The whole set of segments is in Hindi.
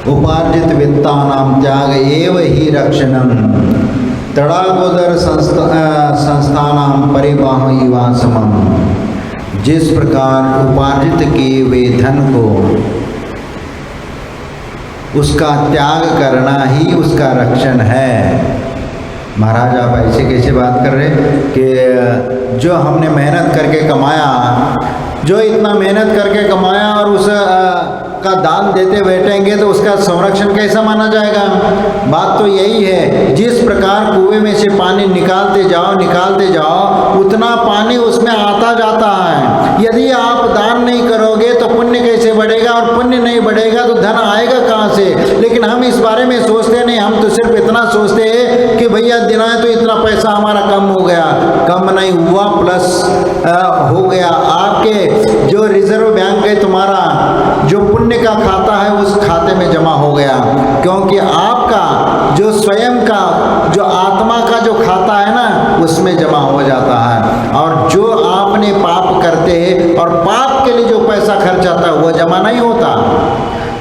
उपार्जित वित्तानां त्याग एव ही रक्षणम तड़ागोदर संस्थानां परिवाह इवासमम। जिस प्रकार उपार्जित किए हुए धन को उसका त्याग करना ही उसका रक्षण है। महाराज आप ऐसे कैसे बात कर रहे कि जो हमने मेहनत करके कमाया, जो इतना मेहनत करके कमाया और उस का दान देते बैठेंगे तो उसका संरक्षण कैसा माना जाएगा? बात तो यही है, जिस प्रकार कुएं में से पानी निकालते जाओ उतना पानी उसमें आता जाता है। यदि आप दान नहीं करोगे तो पुण्य कैसे बढ़ेगा, और पुण्य नहीं बढ़ेगा तो धन आएगा कहाँ से? लेकिन हम इस बारे में सोचते नहीं, हम तो सिर्फ इतना सोचते हैं कि भैया दिना तो इतना पैसा हमारा कम हो गया। कम नहीं हुआ, प्लस हो गया। आपके जो रिजर्व बैंक है, तुम्हारा जो पुण्य का खाता है उस खाते में जमा हो गया, क्योंकि आपका जो स्वयं का जो आत्मा का जो खाता है ना उसमें जमा हो जाता है। और जो आपने पाप करते हैं और पाप के लिए जो पैसा खर्च आता है वो जमा नहीं होता।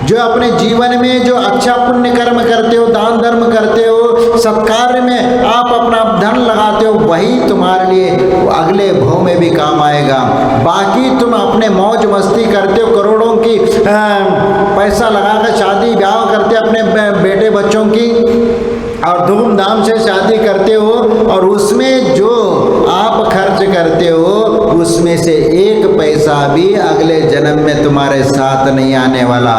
जो अपने जीवन में जो अच्छा पुण्य कर्म करते हो, दान धर्म करते हो, सत्कार्य में आप अपना धन लगाते हो, वही तुम्हारे लिए अगले भव में भी काम आएगा। बाकी तुम अपने मौज मस्ती करते हो, करोड़ों की पैसा लगाकर शादी ब्याह करते अपने बेटे बच्चों की और धूमधाम से शादी करते हो, और उसमें जो आप खर्च करते हो उसमें से एक पैसा भी अगले जन्म में तुम्हारे साथ नहीं आने वाला,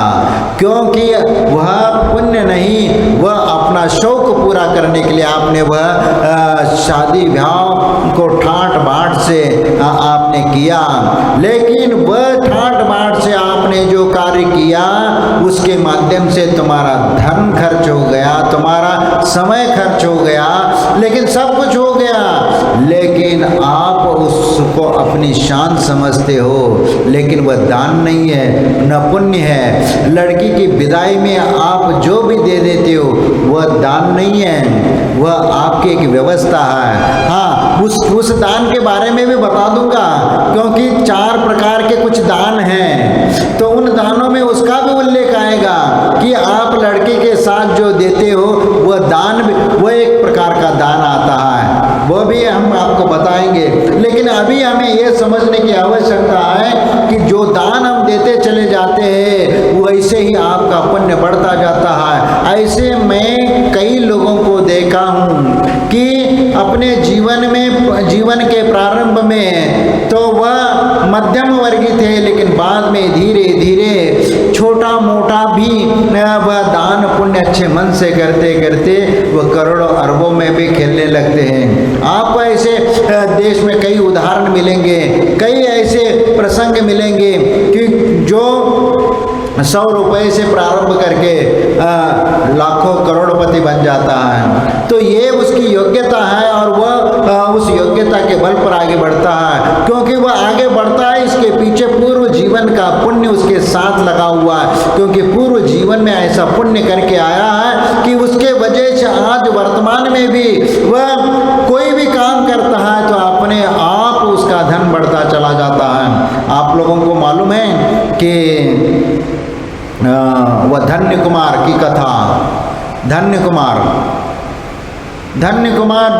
क्योंकि वह पुण्य नहीं, वह अपना शौक पूरा करने के लिए आपने वह शादी ब्याह को ठाट बाट से आपने किया। लेकिन वह ठाट बाट से आपने जो कार्य किया उसके माध्यम से तुम्हारा धन खर्च हो गया, तुम्हारा समय खर्च हो गया, लेकिन सब कुछ हो गया, लेकिन आप उसको अपनी शान समझते हो, लेकिन वह दान नहीं है, न पुण्य है। लड़की की विदाई में आप जो भी दे देते हो वह दान नहीं है, वह आपकी एक व्यवस्था है। हाँ, उस दान के बारे में भी बता दूंगा, क्योंकि 4 प्रकार के कुछ दान हैं, तो उन दानों में उसका भी उल्लेख आएगा कि आप लड़के के साथ जो देते हो वह दान भी, वह एक प्रकार का दान आता है, वो भी हम आपको बताएंगे। लेकिन अभी हमें यह समझने की आवश्यकता है कि जो दान हम देते चले जाते हैं वैसे ही आपका पुण्य बढ़ता जाता है। ऐसे मैं कई लोगों को देखा हूँ कि अपने जीवन के प्रारंभ में तो वह मध्यम वर्गीय थे, लेकिन बाद में धीरे धीरे छोटा मोटा भी वह दान पुण्य अच्छे मन से करते करते वह करोड़ों अरबों में भी खेलने लगते हैं। आपको ऐसे देश में कई उदाहरण मिलेंगे, कई ऐसे प्रसंग मिलेंगे कि जो 100 रुपये से प्रारंभ करके लाखों करोड़पति बन जाता है। तो ये उसकी योग्यता है, और वह उस योग्यता के बल पर आगे बढ़ता है, क्योंकि वह आगे बढ़ता है इसके पीछे पूर्व जीवन का पुण्य उसके साथ लगा हुआ है, क्योंकि पूर्व जीवन में ऐसा पुण्य करके आया है कि उसके वजह से आज वर्तमान में भी वह कोई भी काम करता है तो अपने आप उसका धन बढ़ता चला जाता है। आप लोगों को मालूम है कि वह धन्य कुमार की कथा, धन्य कुमार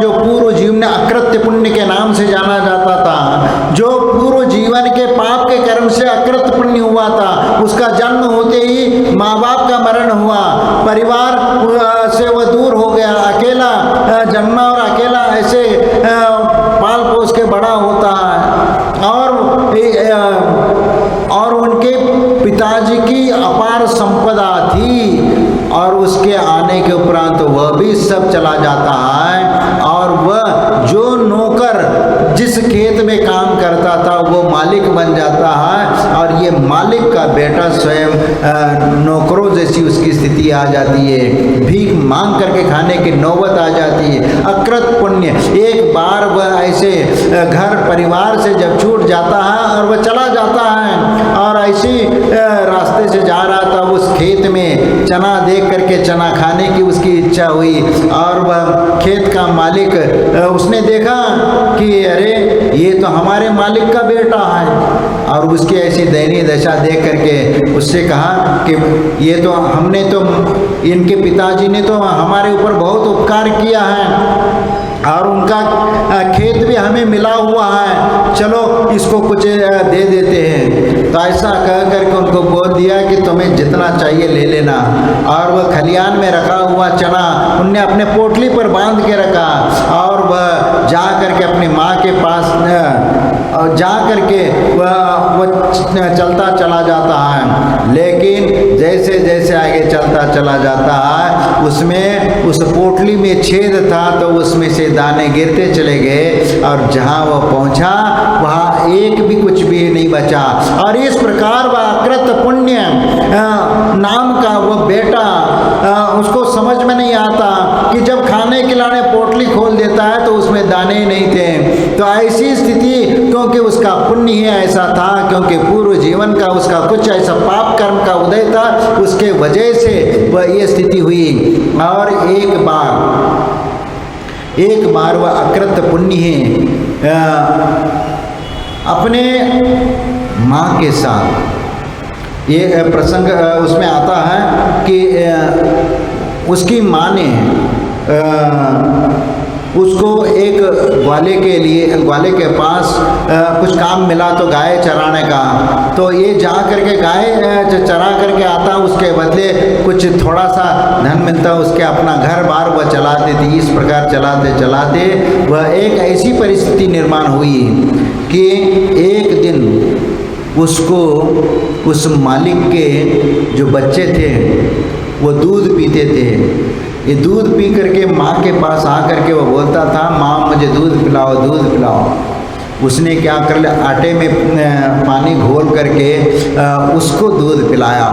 जो पूर्व जीवन में अकृत्य पुण्य के नाम से जाना जाता था, जो पूर्व जीवन के पाप के कर्म से अकृत्य पुण्य हुआ था, उसका जन्म होते ही माँ बाप का मरण हुआ, परिवार से वह दूर हो गया, अकेला जन्मा और अकेला ऐसे पाल पोस के बड़ा होता है, और उनके पिताजी की अपार संपदा थी, और उसके आने के उपरांत वह भी सब चला जाता है, और वह जो नौकर जिस खेत में काम करता था वो मालिक बन जाता है, और ये मालिक का बेटा स्वयं नौकरों जैसी उसकी स्थिति आ जाती है, भीख मांग करके खाने की नौबत आ जाती है। अकृत पुण्य, एक बार वह ऐसे घर परिवार से जब छूट जाता है और वह चला जाता है, और ऐसे रास्ते से जा रहा था, उस खेत में चना देख करके चना खाने की उसकी इच्छा हुई। और वह खेत का मालिक उसने देखा कि अरे ये तो हमारे मालिक का बेटा है, और उसकी ऐसी दयनीय दशा देख करके उससे कहा कि ये तो हमने तो, इनके पिताजी ने तो हमारे ऊपर बहुत उपकार किया है और उनका खेत भी हमें मिला हुआ है, चलो इसको कुछ दे देते हैं। तो ऐसा कह करके उनको बोल दिया कि तुम्हें जितना चाहिए ले लेना। और वह खलियान में रखा हुआ चना उनने अपने पोटली पर बांध के रखा, और वह जा करके अपनी माँ के पास जा करके वह चलता चला जाता है। लेकिन जैसे जैसे आगे चलता चला जाता है, उसमें उस पोटली में छेद था, तो उसमें से दाने गिरते चले गए, और जहाँ वह पहुँचा वहाँ एक भी कुछ भी नहीं बचा। और इस प्रकार वह अकृत पुण्य नाम का वह बेटा, उसको समझ में नहीं आता कि जब खाने खिलाने पोटली खोल देता है तो उसमें दाने ही नहीं थे। तो ऐसी स्थिति, क्योंकि उसका पुण्य ही ऐसा था, क्योंकि पूर्व जीवन का उसका कुछ ऐसा पाप कर्म का उदय था, उसके वजह से वह ये स्थिति हुई। और एक बार वह अकृत पुण्य है अपने माँ के साथ, ये प्रसंग उसमें आता है कि उसकी माँ ने उसको एक ग्वाले के पास कुछ काम मिला, तो गाय चराने का। तो ये जा करके गाय चरा करके आता, उसके बदले कुछ थोड़ा सा धन मिलता, उसके अपना घर बार वह चलाते थी। इस प्रकार चलाते चलाते वह एक ऐसी परिस्थिति निर्माण हुई कि एक दिन उसको उस मालिक के जो बच्चे थे वो दूध पीते थे। ये दूध पी करके माँ के पास आ करके वो बोलता था, माँ मुझे दूध पिलाओ, दूध पिलाओ। उसने क्या कर लिया, आटे में पानी घोल करके उसको दूध पिलाया।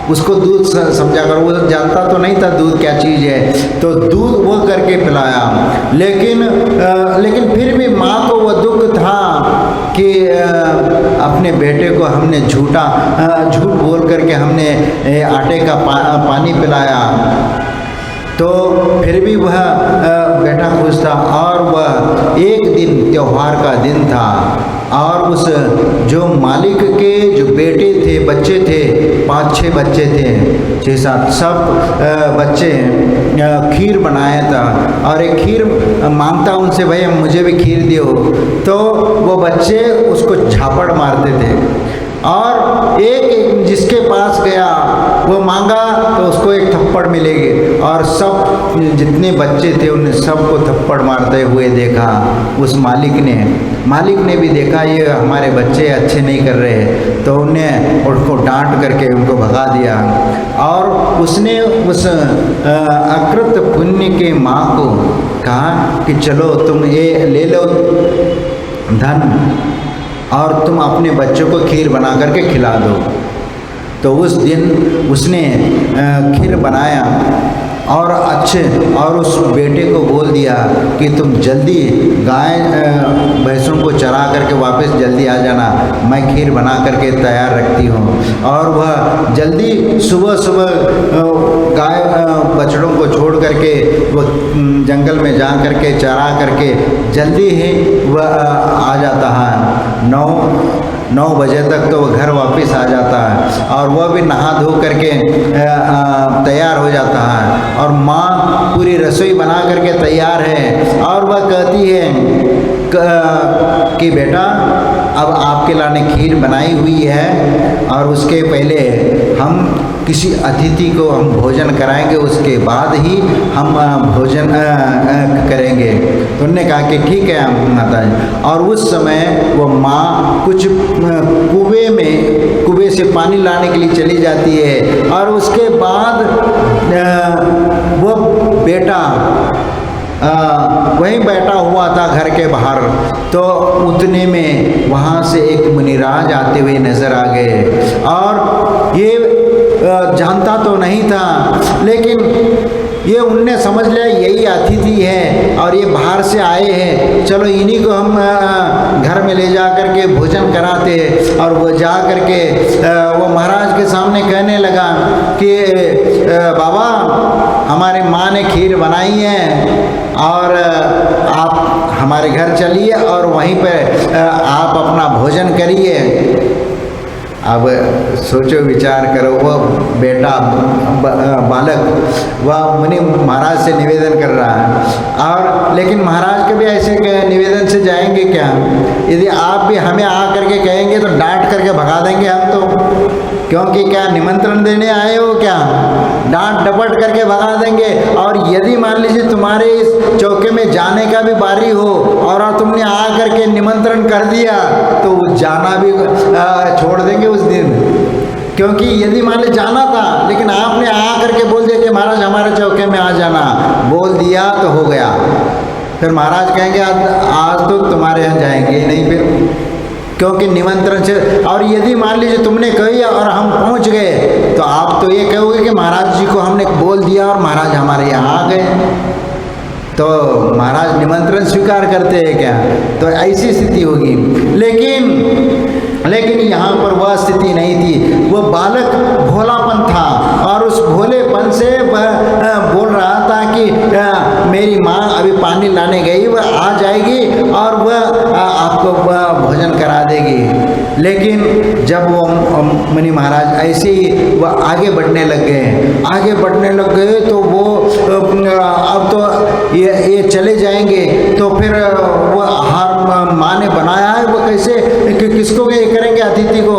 उसको दूध समझा कर, वो जानता तो नहीं था दूध क्या चीज़ है, तो दूध वो करके पिलाया। लेकिन फिर भी माँ को वो दुख था कि अपने बेटे को हमने झूठ बोल करके हमने आटे का पानी पिलाया। तो फिर भी वह बेटा खुश था। और वह एक दिन त्यौहार का दिन था, और उस जो मालिक के जो बेटे थे, बच्चे थे, 5-6 बच्चे थे, 6-7 सब बच्चे खीर बनाया था। और एक खीर मांगता उनसे, भाई मुझे भी खीर दियो। तो वो बच्चे उसको झापड़ मारते थे, और एक जिसके पास गया वो मांगा तो उसको एक थप्पड़ मिलेगी। और सब जितने बच्चे थे उन सबको थप्पड़ मारते हुए देखा उस मालिक ने भी देखा ये हमारे बच्चे अच्छे नहीं कर रहे, तो उन्हें उनको डांट करके उनको भगा दिया। और उसने उस अकृत पुण्य के माँ को कहा कि चलो तुम ये ले लो धन, और तुम अपने बच्चों को खीर बना करके खिला दो। तो उस दिन उसने खीर बनाया और उस बेटे को बोल दिया कि तुम जल्दी गाय भैंसों को चरा करके वापस जल्दी आ जाना, मैं खीर बना करके तैयार रखती हूँ। और वह जल्दी सुबह गाय बछड़ों को छोड़ करके वह जंगल में जा करके चरा करके जल्दी ही वह आ जाता है। 9 बजे तक तो वह घर वापस आ जाता है, और वह भी नहा धो करके तैयार हो जाता है। और माँ पूरी रसोई बना करके तैयार है, और वह कहती है कि बेटा अब आपके लाने खीर बनाई हुई है, और उसके पहले हम किसी अतिथि को हम भोजन कराएंगे, उसके बाद ही हम भोजन करेंगे। तो उन्होंने कहा कि ठीक है माता जी। और उस समय वो माँ कुछ कुएं से पानी लाने के लिए चली जाती है, और उसके बाद वो बेटा वहीं बैठा हुआ था घर के बाहर। तो उतने में वहाँ से एक मुनिराज आते हुए नज़र आ गए, और ये जानता तो नहीं था, लेकिन ये उनने समझ लिया यही अतिथि है और ये बाहर से आए हैं, चलो इन्हीं को हम घर में ले जा कर के भोजन कराते। और वो जा कर के वो महाराज के सामने कहने लगा कि बाबा, हमारी माँ ने खीर बनाई है और आप हमारे घर चलिए और वहीं पर आप अपना भोजन करिए। अब सोचो, विचार करो, वह बेटा बालक वह मुनि महाराज से निवेदन कर रहा है, और लेकिन महाराज कभी ऐसे निवेदन से जाएंगे क्या? यदि आप भी हमें आ करके कहेंगे तो डांट करके भगा देंगे हम तो, क्योंकि क्या निमंत्रण देने आए हो क्या? डांट डपट करके भगा देंगे। और यदि मान लीजिए तुम्हारे इस चौके में जाने का भी बारी हो और तुमने आ करके निमंत्रण कर दिया तो जाना भी छोड़ देंगे उस दिन। क्योंकि यदि मान लीजिए जाना था लेकिन आपने आ करके बोल दिया कि महाराज हमारे चौके में आ जाना, बोल दिया तो हो गया। फिर महाराज कहेंगे आज तो तुम्हारे यहाँ जाएंगे नहीं फिर, क्योंकि निमंत्रण से। और यदि मान लीजिए तुमने कही और हम पहुंच गए तो आप तो ये कहोगे कि महाराज जी को हमने बोल दिया और महाराज हमारे यहाँ आ गए, तो महाराज निमंत्रण स्वीकार करते हैं क्या? तो ऐसी स्थिति होगी। लेकिन यहाँ पर वह स्थिति नहीं थी। वह बालक भोलापन था और उस भोलेपन से बोल रहा था कि मेरी माँ अभी पानी लाने गई, वह आ जाएगी और वह आपको भोजन करा देगी। लेकिन जब वो मुनि महाराज ऐसे ही वह आगे बढ़ने लग गए तो वो अब तो ये चले जाएंगे, तो फिर वो आहार माँ ने बनाया है, वो कैसे किसको ये करेंगे? अतिथि को।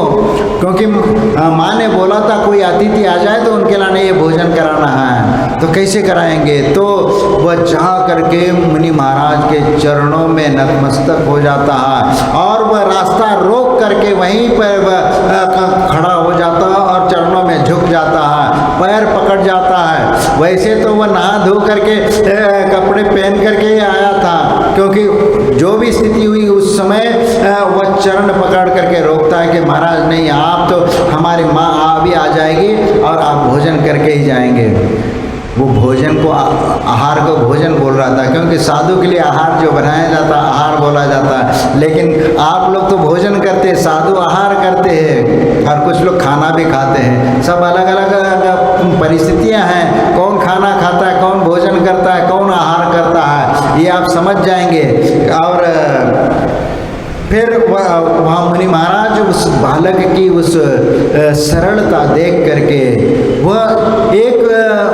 क्योंकि माँ ने बोला था कोई अतिथि आ जाए तो उनके लाने ये भोजन कराना है, तो कैसे कराएंगे? तो वह जा करके मुनि महाराज के चरणों में नतमस्तक हो जाता है और वह रास्ता रोक करके वहीं पर खड़ा हो जाता है और चरणों में झुक जाता है, पैर पकड़ जाता है। वैसे तो वह नहा धो करके कपड़े पहन करके ही आया था, क्योंकि जो भी स्थिति हुई उस समय वह चरण पकड़ करके रोकता है कि महाराज नहीं, आप तो हमारी माँ अभी आ जाएगी और आप भोजन करके ही जाएंगे। वो भोजन को आहार को भोजन बोल रहा था, क्योंकि साधु के लिए आहार जो बनाया जाता है आहार बोला जाता है। लेकिन आप लोग तो भोजन करते हैं, साधु आहार करते हैं और कुछ लोग खाना भी खाते हैं। सब अलग अलग परिस्थितियां हैं, कौन खाना खाता है, कौन भोजन करता है, कौन आहार करता है, ये आप समझ जाएंगे। और फिर वहाँ मुनि महाराज उस बालक की उस सरलता देख करके, वह एक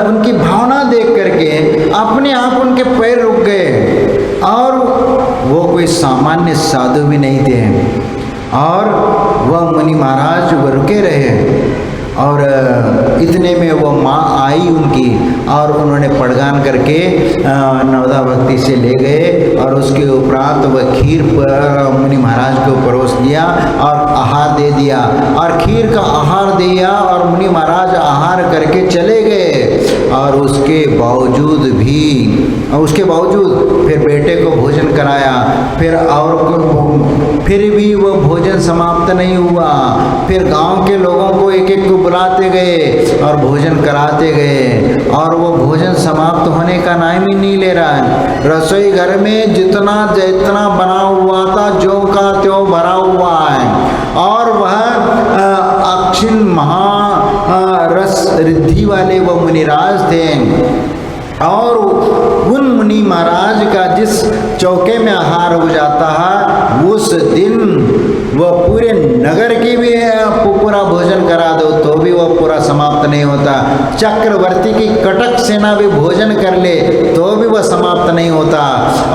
उनकी भावना देख करके अपने आप उनके पैर रुक गए। और वो कोई सामान्य साधु भी नहीं थे, और वह मुनि महाराज वो रुके रहे। और इतने में वो माँ आई उनकी, और उन्होंने पड़गान करके नवदा भक्ति से ले गए और उसके उपरांत वह खीर पर मुनि महाराज को परोस दिया और आहार दे दिया। और खीर का आहार दिया और मुनि महाराज आहार करके चले गए। और उसके बावजूद फिर बेटे को भोजन कराया, फिर भी वो भोजन समाप्त नहीं हुआ। फिर गांव के लोगों को एक एक को बुलाते गए और भोजन कराते गए, और वो भोजन समाप्त होने का नाम ही नहीं ले रहा है। रसोई घर में जितना बना हुआ था ज्यों का त्यों भरा हुआ है। और वह अक्षिण महारस रिद्धि वाले वो मुनिराज थे, और उन मुनि महाराज का जिस चौके में आहार हो जाता है उस दिन वह पूरे नगर की भी पूरा भोजन करा दो तो भी वह पूरा समाप्त नहीं होता। चक्रवर्ती की कटक सेना भी भोजन कर ले तो भी वह समाप्त नहीं होता।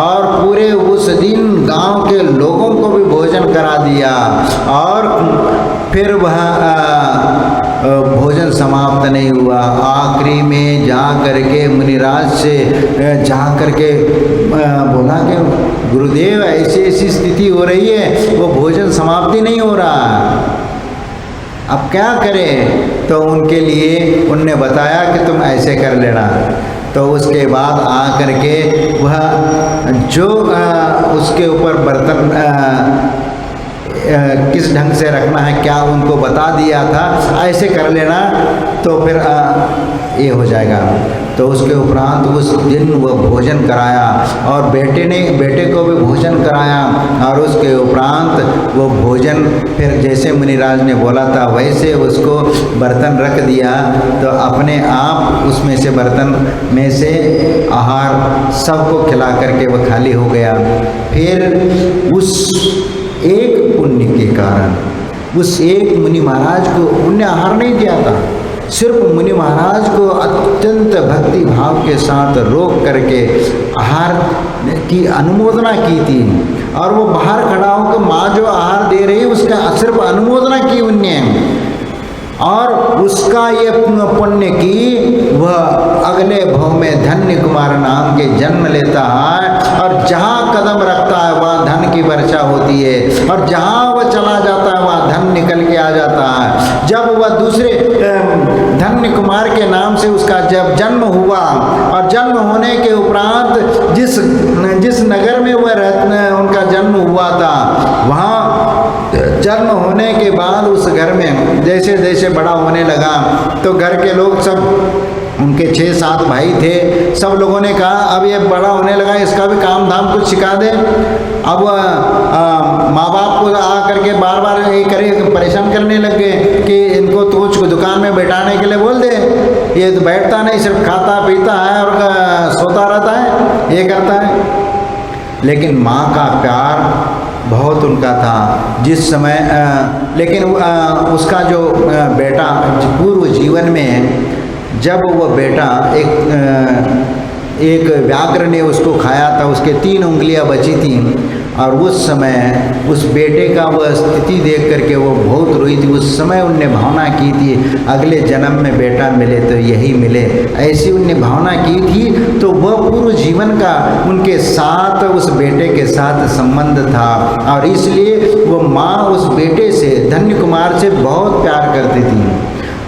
और पूरे उस दिन गांव के लोगों को भी भोजन करा दिया, और फिर वह भोजन समाप्त नहीं हुआ। आखिरी में जा करके मुनिराज से जा करके बोला कि गुरुदेव ऐसी स्थिति हो रही है, वो भोजन समाप्ति नहीं हो रहा, अब क्या करें? तो उनके लिए उनने बताया कि तुम ऐसे कर लेना। तो उसके बाद आ करके वह जो उसके ऊपर बर्तन किस ढंग से रखना है क्या उनको बता दिया था, ऐसे कर लेना तो फिर ये हो जाएगा। तो उसके उपरांत उस दिन वह भोजन कराया और बेटे को भी भोजन कराया, और उसके उपरांत उपरांत वो भोजन फिर जैसे मुनिराज ने बोला था वैसे उसको बर्तन रख दिया, तो अपने आप उसमें से बर्तन में से आहार सबको खिला करके वो खाली हो गया। फिर उस एक पुण्य के कारण उस एक मुनि महाराज को उन्होंने आहार नहीं दिया था, सिर्फ मुनि महाराज को अत्यंत भक्ति भाव के साथ रोक करके आहार की अनुमोदना की थी। और वो बाहर खड़ा होकर माँ जो आहार दे रही उसका सिर्फ अनुमोदना की उनने, और उसका ये पुण्य की वह अगले भव में धन्य कुमार नाम के जन्म लेता है, और जहाँ कदम रखता है वहाँ धन की वर्षा होती है, और जहाँ वह चला जाता है वहाँ धन निकल के आ जाता है। जब वह दूसरे धन्य कुमार के नाम से उसका जब जन्म हुआ, और जन्म होने के उपरांत जिस नगर में वह उनका जन्म हुआ था, वहाँ जन्म होने के बाद उस घर में जैसे जैसे बड़ा होने लगा तो घर के लोग सब, उनके 6-7 भाई थे, सब लोगों ने कहा अब ये बड़ा होने लगा, इसका भी काम धाम कुछ सिखा दे। अब माँ बाप को आ करके बार बार ये करे परेशान करने लग गए कि इनको तो कुछ दुकान में बैठाने के लिए बोल दे, ये तो बैठता नहीं, सिर्फ खाता पीता है और सोता रहता है, ये करता है। लेकिन माँ का प्यार बहुत उनका था। जिस समय लेकिन उसका जो बेटा पूर्व जीवन में जब वह बेटा एक व्याघ्र ने उसको खाया था, उसके 3 उंगलियां बची थी, और उस समय उस बेटे का वह स्थिति देख करके वो बहुत रोई थी। उस समय उनने भावना की थी अगले जन्म में बेटा मिले तो यही मिले, ऐसी उनने भावना की थी। तो वह पूर्व जीवन का उनके साथ उस बेटे के साथ संबंध था, और इसलिए वो माँ उस बेटे से धन्य कुमार से बहुत प्यार करती थी,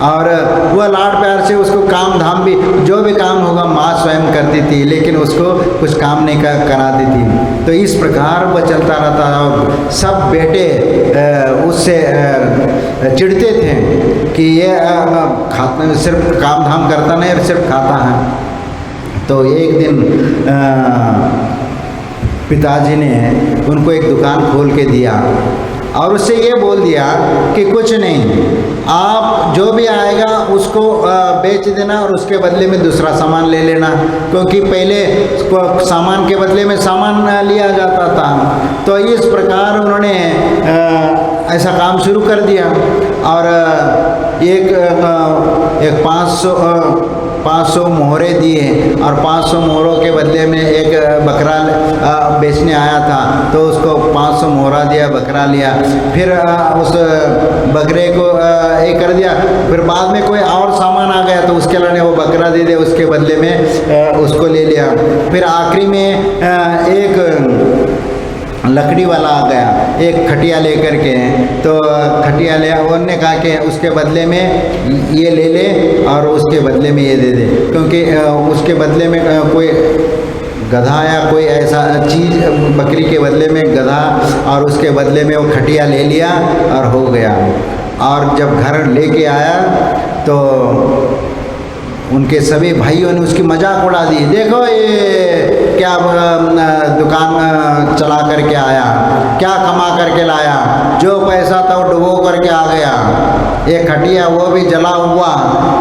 और वह लाड प्यार से उसको काम धाम भी जो भी काम होगा माँ स्वयं करती थी, लेकिन उसको कुछ काम नहीं कराती थी। तो इस प्रकार वह चलता रहता था, और सब बेटे उससे चिढ़ते थे कि ये सिर्फ काम धाम करता नहीं, सिर्फ खाता है। तो एक दिन पिताजी ने उनको एक दुकान खोल के दिया, और उससे ये बोल दिया कि कुछ नहीं, आप जो भी आएगा उसको बेच देना और उसके बदले में दूसरा सामान ले लेना, क्योंकि पहले सामान के बदले में सामान लिया जाता था। तो इस प्रकार उन्होंने ऐसा काम शुरू कर दिया, और एक 500 मोहरे दिए, और 500 मोहरों के बदले में एक बकरा बेचने आया था, तो उसको 500 मोहरा दिया, बकरा लिया। फिर उस बकरे को एक कर दिया, फिर बाद में कोई और सामान आ गया तो उसके लिए वो बकरा दे दिया, उसके बदले में उसको ले लिया। फिर आखिरी में एक लकड़ी वाला आ गया, एक खटिया लेकर के, तो खटिया ले, उन्होंने कहा कि उसके बदले में ये ले ले और उसके बदले में ये दे दे, क्योंकि उसके बदले में कोई गधा या कोई ऐसा चीज़, बकरी के बदले में गधा और उसके बदले में वो खटिया ले लिया और हो गया। और जब घर लेके आया तो उनके सभी भाइयों ने उसकी मजाक उड़ा दी, देखो ये क्या दुकान चला करके आया, क्या कमा करके लाया, जो पैसा था वो डुबो करके आ गया, ये खटिया वो भी जला हुआ,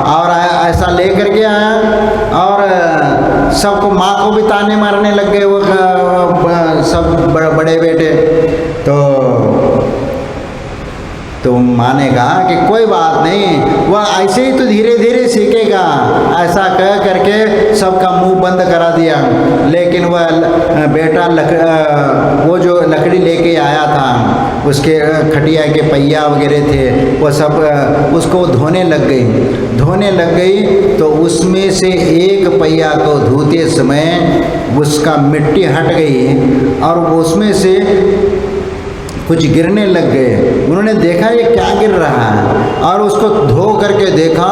और ऐसा ले करके आया। और सबको, माँ को भी ताने मारने लग गए वो सब बड़े बेटे। तो माँ ने कहा कि कोई बात नहीं, वह ऐसे ही तो धीरे धीरे सीखेगा, ऐसा कह करके सबका मुंह बंद करा दिया। लेकिन वह बेटा वो जो लकड़ी लेके आया था, उसके खटिया के पहिया वगैरह थे, वो सब उसको धोने लग गई। तो उसमें से एक पहिया को धोते समय उसका मिट्टी हट गई और उसमें से कुछ गिरने लग गए। उन्होंने देखा ये क्या गिर रहा है, और उसको धो करके देखा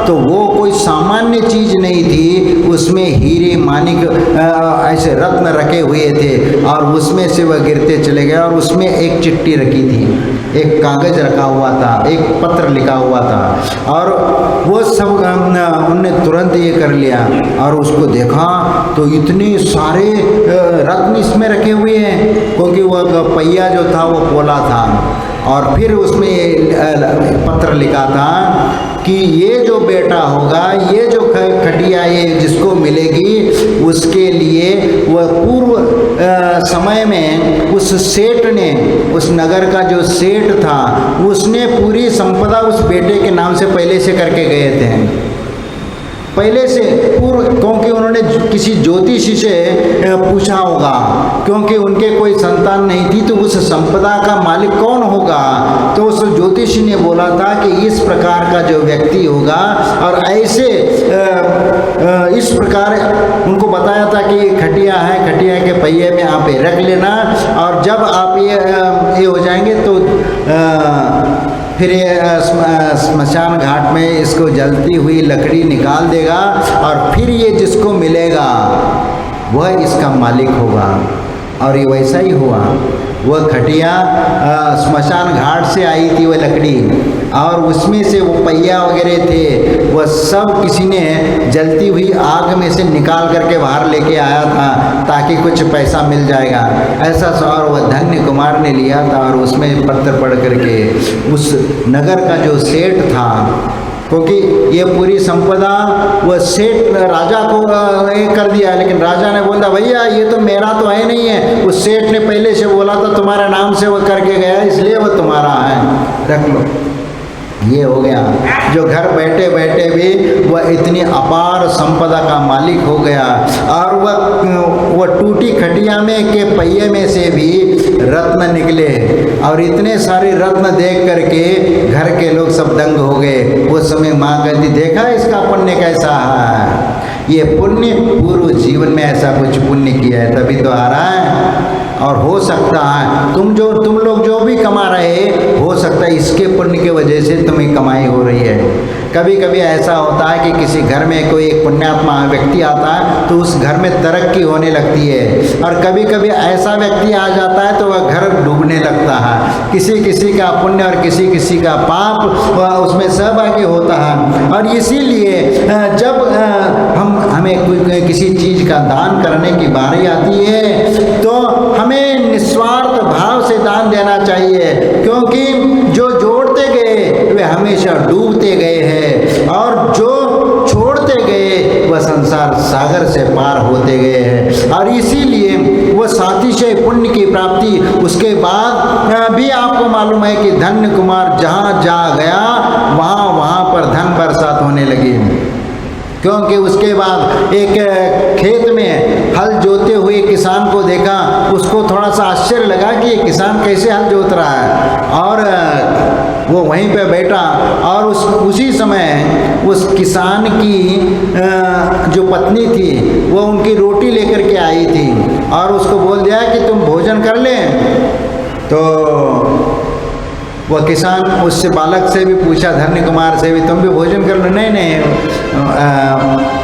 तो वो कोई सामान्य चीज़ नहीं थी, उसमें हीरे मानिक ऐसे रत्न रखे हुए थे, और उसमें से वह गिरते चले गए। और उसमें एक चिट्ठी रखी थी, एक कागज़ रखा हुआ था, एक पत्र लिखा हुआ था, और वो सब उनने तुरंत ये कर लिया। और उसको देखा तो इतने सारे रत्न इसमें रखे हुए हैं, क्योंकि वह पहिया जो था वो वो बोला था। और फिर उसमें पत्र लिखा था कि ये जो बेटा होगा, ये जो खटिया ये जिसको मिलेगी, उसके लिए वह पूर्व समय में उस सेठ ने, उस नगर का जो सेठ था, उसने पूरी संपदा उस बेटे के नाम से पहले से करके गए थे, पहले से पूर्व, क्योंकि उन्होंने किसी ज्योतिषी से पूछा होगा, क्योंकि उनके कोई संतान नहीं थी, तो उस संपदा का मालिक कौन होगा। तो उस ज्योतिषी ने बोला था कि इस प्रकार का जो व्यक्ति होगा, और ऐसे इस प्रकार उनको बताया था कि खटिया है, खटिया के पहिए में आप ये रख लेना, और जब आप ये हो जाएंगे तो फिर स्मशान घाट में इसको जलती हुई लकड़ी निकाल देगा, और फिर ये जिसको मिलेगा वह इसका मालिक होगा। और ये वैसा ही हुआ। वह खटिया स्मशान घाट से आई थी, वह लकड़ी, और उसमें से वो पहिया वगैरह थे, वह सब किसी ने जलती हुई आग में से निकाल करके बाहर लेके आया था, ताकि कुछ पैसा मिल जाएगा ऐसा। और वह धन्य कुमार ने लिया था, और उसमें पत्र पढ़ करके उस नगर का जो सेठ था, क्योंकि ये पूरी संपदा वह सेठ राजा को कर दिया, लेकिन राजा ने बोला भैया ये तो मेरा तो है नहीं है, उस सेठ ने पहले से बोला था तुम्हारे नाम से वह करके गया, इसलिए वह तुम्हारा है, रख लो। ये हो गया, जो घर बैठे बैठे भी वह इतनी अपार संपदा का मालिक हो गया। और वह टूटी खटिया में के पहिए में से भी रत्न निकले, और इतने सारे रत्न देख करके घर के लोग सब दंग हो गए। उस समय माँ कहती देखा इसका पुण्य कैसा है, ये पुण्य पूर्व जीवन में ऐसा कुछ पुण्य किया है तभी तो आ रहा है। और हो सकता है तुम लोग जो भी कमा रहे, हो सकता है इसके पुण्य की वजह से तुम्हें कमाई हो रही है। कभी कभी ऐसा होता है कि किसी घर में कोई एक पुण्यात्मा व्यक्ति आता है तो उस घर में तरक्की होने लगती है, और कभी कभी ऐसा व्यक्ति आ जाता है तो वह घर डूबने लगता है। किसी किसी का पुण्य और किसी किसी का पाप वह उसमें सहभागी होता है। और इसीलिए जब हमें कोई किसी चीज़ का दान करने की बारी आती है तो हमें निस्वार्थ भाव से दान देना चाहिए, क्योंकि जो जोड़ते गए वे हमेशा डूबते गए हैं, और जो छोड़ते गए वह संसार सागर से पार होते गए हैं। और इसीलिए वह सातिशय पुण्य की प्राप्ति उसके बाद भी आपको मालूम है कि धन्य कुमार जहाँ जा गया वहाँ पर धन बरसात होने लगी, क्योंकि उसके बाद एक खेत में हल जोते हुए किसान को देखा। उसको थोड़ा सा आश्चर्य लगा कि ये किसान कैसे हल जोत रहा है, और वो वहीं पे बैठा, और उसी समय उस किसान की जो पत्नी थी वो उनकी रोटी लेकर के आई थी, और उसको बोल दिया कि तुम भोजन कर ले। तो वह किसान उससे बालक से भी पूछा, धन्य कुमार से भी, तुम भी भोजन कर लो। नहीं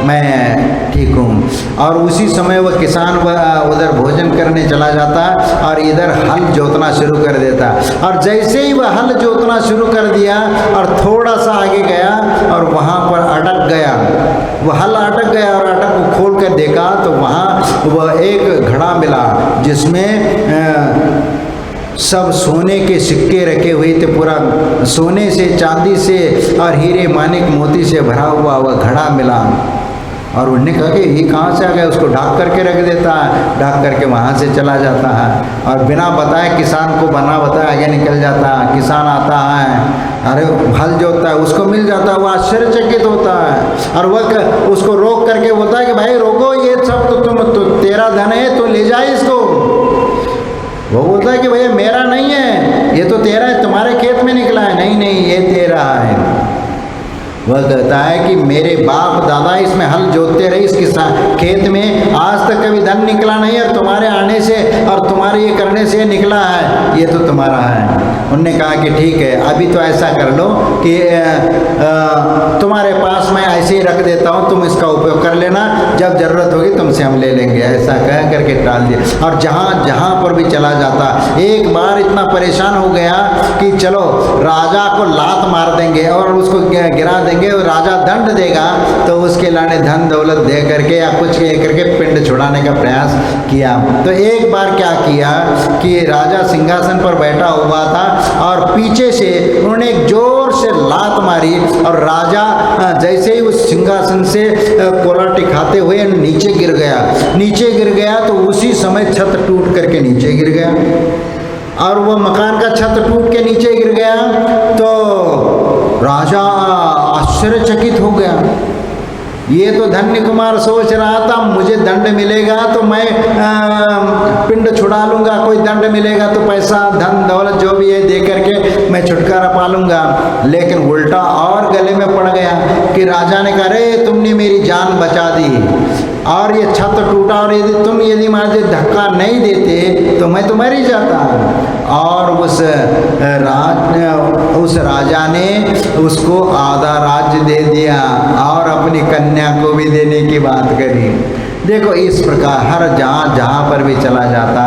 मैं ठीक हूँ। और उसी समय वह किसान उधर भोजन करने चला जाता और इधर हल जोतना शुरू कर देता। और जैसे ही वह हल जोतना शुरू कर दिया और थोड़ा सा आगे गया और वहाँ पर अटक गया, वह हल अटक गया, और अटक को खोल कर देखा तो वहाँ वह एक घड़ा मिला जिसमें सब सोने के सिक्के रखे हुए थे, पूरा सोने से, चांदी से और हीरे मानिक मोती से भरा हुआ वह घड़ा मिला। और उन्होंने कहा कि ये कहाँ से आ गया, उसको ढक करके रख देता है, ढक करके वहाँ से चला जाता है, और बिना बताए किसान को बना बताए आगे निकल जाता है। किसान आता है, अरे हल जोतता है, उसको मिल जाता है, वो आश्चर्यचकित होता है, और वह उसको रोक करके बोलता है कि भाई रोको, ये सब तो तेरा धन है, तो ले जाए इसको। वो बोलता है कि भैया मेरा नहीं है, ये तो तेरा है, तुम्हारे खेत में निकला है। नहीं ये तेरा है। वह कहता है कि मेरे बाप दादा इसमें हल जोतते रहे, इस किसान खेत में, आज तक कभी धन निकला नहीं, और तुम्हारे आने से और तुम्हारे ये करने से निकला है, ये तो तुम्हारा है। उनने कहा कि ठीक है, अभी तो ऐसा कर लो कि तुम्हारे पास मैं ऐसे ही रख देता हूँ, तुम इसका उपयोग कर लेना, जब ज़रूरत होगी तुमसे हम ले लेंगे। ऐसा कह करके टाल दिया। और जहाँ जहाँ पर भी चला जाता, एक बार इतना परेशान हो गया कि चलो राजा को लात मार देंगे और उसको गिरा देंगे, और राजा दंड देगा तो उसके लाने धन दौलत दे करके या कुछ करके पिंड छुड़ाने का प्रयास किया। तो एक बार क्या किया कि राजा सिंहासन पर बैठा हुआ था और पीछे से उन्होंने एक जोर से लात मारी, और राजा जैसे ही उस सिंहासन से कोलाटी खाते हुए नीचे गिर गया तो उसी समय छत टूट करके नीचे गिर गया। और वो मकान का छत टूट के नीचे गिर गया तो राजा आश्चर्यचकित हो गया। ये तो धन्य कुमार सोच रहा था मुझे दंड मिलेगा तो मैं पिंड छुड़ा लूँगा, कोई दंड मिलेगा तो पैसा धन दौलत जो भी है दे करके मैं छुटकारा पा लूँगा, लेकिन उल्टा और गले में पड़ गया कि राजा ने कहा, अरे तुमने मेरी जान बचा दी और ये छत टूटा, और यदि मुझे धक्का नहीं देते तो मैं तो मर ही जाता। और उस राजा ने उसको आधा राज्य दे दिया और अपनी कन्या को भी देने की बात करी। देखो इस प्रकार हर जहाँ पर भी चला जाता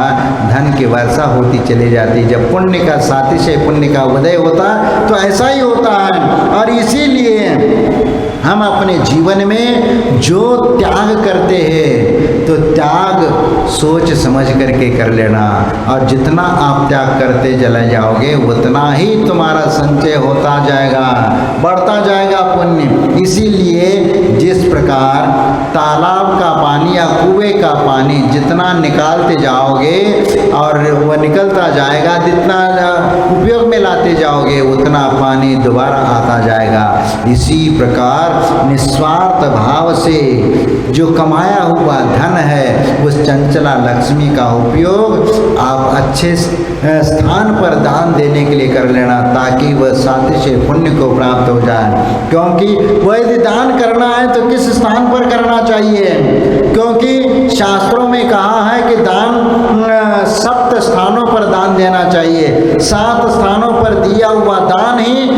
धन की वर्षा होती चली जाती। जब पुण्य का सातिशय पुण्य का उदय होता तो ऐसा ही होता है। और इसीलिए हम अपने जीवन में जो त्याग करते हैं तो त्याग सोच समझ करके कर लेना, और जितना आप त्याग करते चले जाओगे उतना ही तुम्हारा संचय होता जाएगा, बढ़ता जाएगा पुण्य। इसीलिए जिस प्रकार तालाब का पानी या कुएं का पानी जितना निकालते जाओगे और वह निकलता जाएगा, जितना उपयोग में लाते जाओगे उतना पानी दोबारा आता जाएगा। इसी प्रकार निस्वार्थ भाव से जो कमाया हुआ धन है उस चंचला लक्ष्मी का उपयोग आप अच्छे स्थान पर दान देने के लिए कर लेना, ताकि वह सातिशय पुण्य को प्राप्त हो जाए। क्योंकि वह यदि दान करना है तो किस स्थान पर करना चाहिए, क्योंकि शास्त्रों में कहा है कि दान 7 स्थानों पर दान देना चाहिए। 7 स्थानों पर दिया हुआ दान ही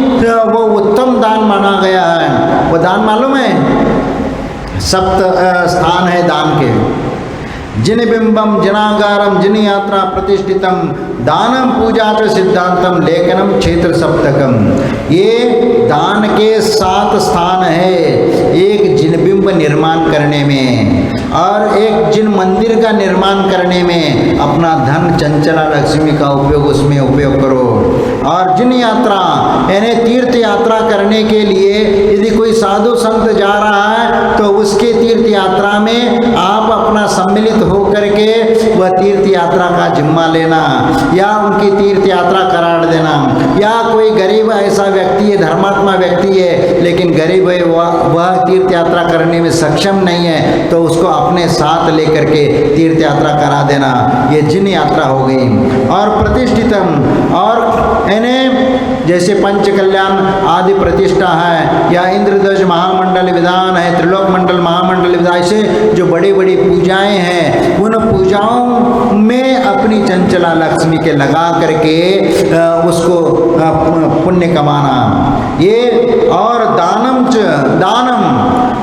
वो उत्तम दान माना गया है। वो दान मालूम है 7 स्थान है दान के। जिन बिंबम जिनागारम जिन यात्रा प्रतिष्ठितम दानम पूजा च सिद्धांतम लेखनम क्षेत्र सप्तकम। ये दान के 7 स्थान है, एक जिनबिंब निर्माण करने में और एक जिन मंदिर का निर्माण करने में अपना धन चंचला लक्ष्मी का उसमें उपयोग करो। और जिन यात्रा यानी तीर्थ यात्रा करने के लिए यदि कोई साधु संत जा रहा है तो उसके तीर्थ यात्रा में आप अपना सम्मिलित हो करके वह तीर्थ यात्रा का जिम्मा लेना या उनकी तीर्थ यात्रा करार देना। या कोई गरीब ऐसा व्यक्ति है, धर्मात्मा व्यक्ति है, लेकिन गरीब है, वह तीर्थ यात्रा करने में सक्षम नहीं है, तो उसको अपने साथ लेकर के तीर्थ यात्रा करा देना। ये जिन यात्रा हो गई। और प्रतिष्ठितम और यानी जैसे पंच कल्याण आदि प्रतिष्ठा है या इंद्रध्वज महामंडल विधान है, त्रिलोक मंडल महामंडल विधान, ऐसे जो बड़ी बड़ी पूजाएं हैं उन पूजाओं में अपनी चंचला लक्ष्मी के लगा करके उसको पुण्य कमाना। ये और दानम च दानम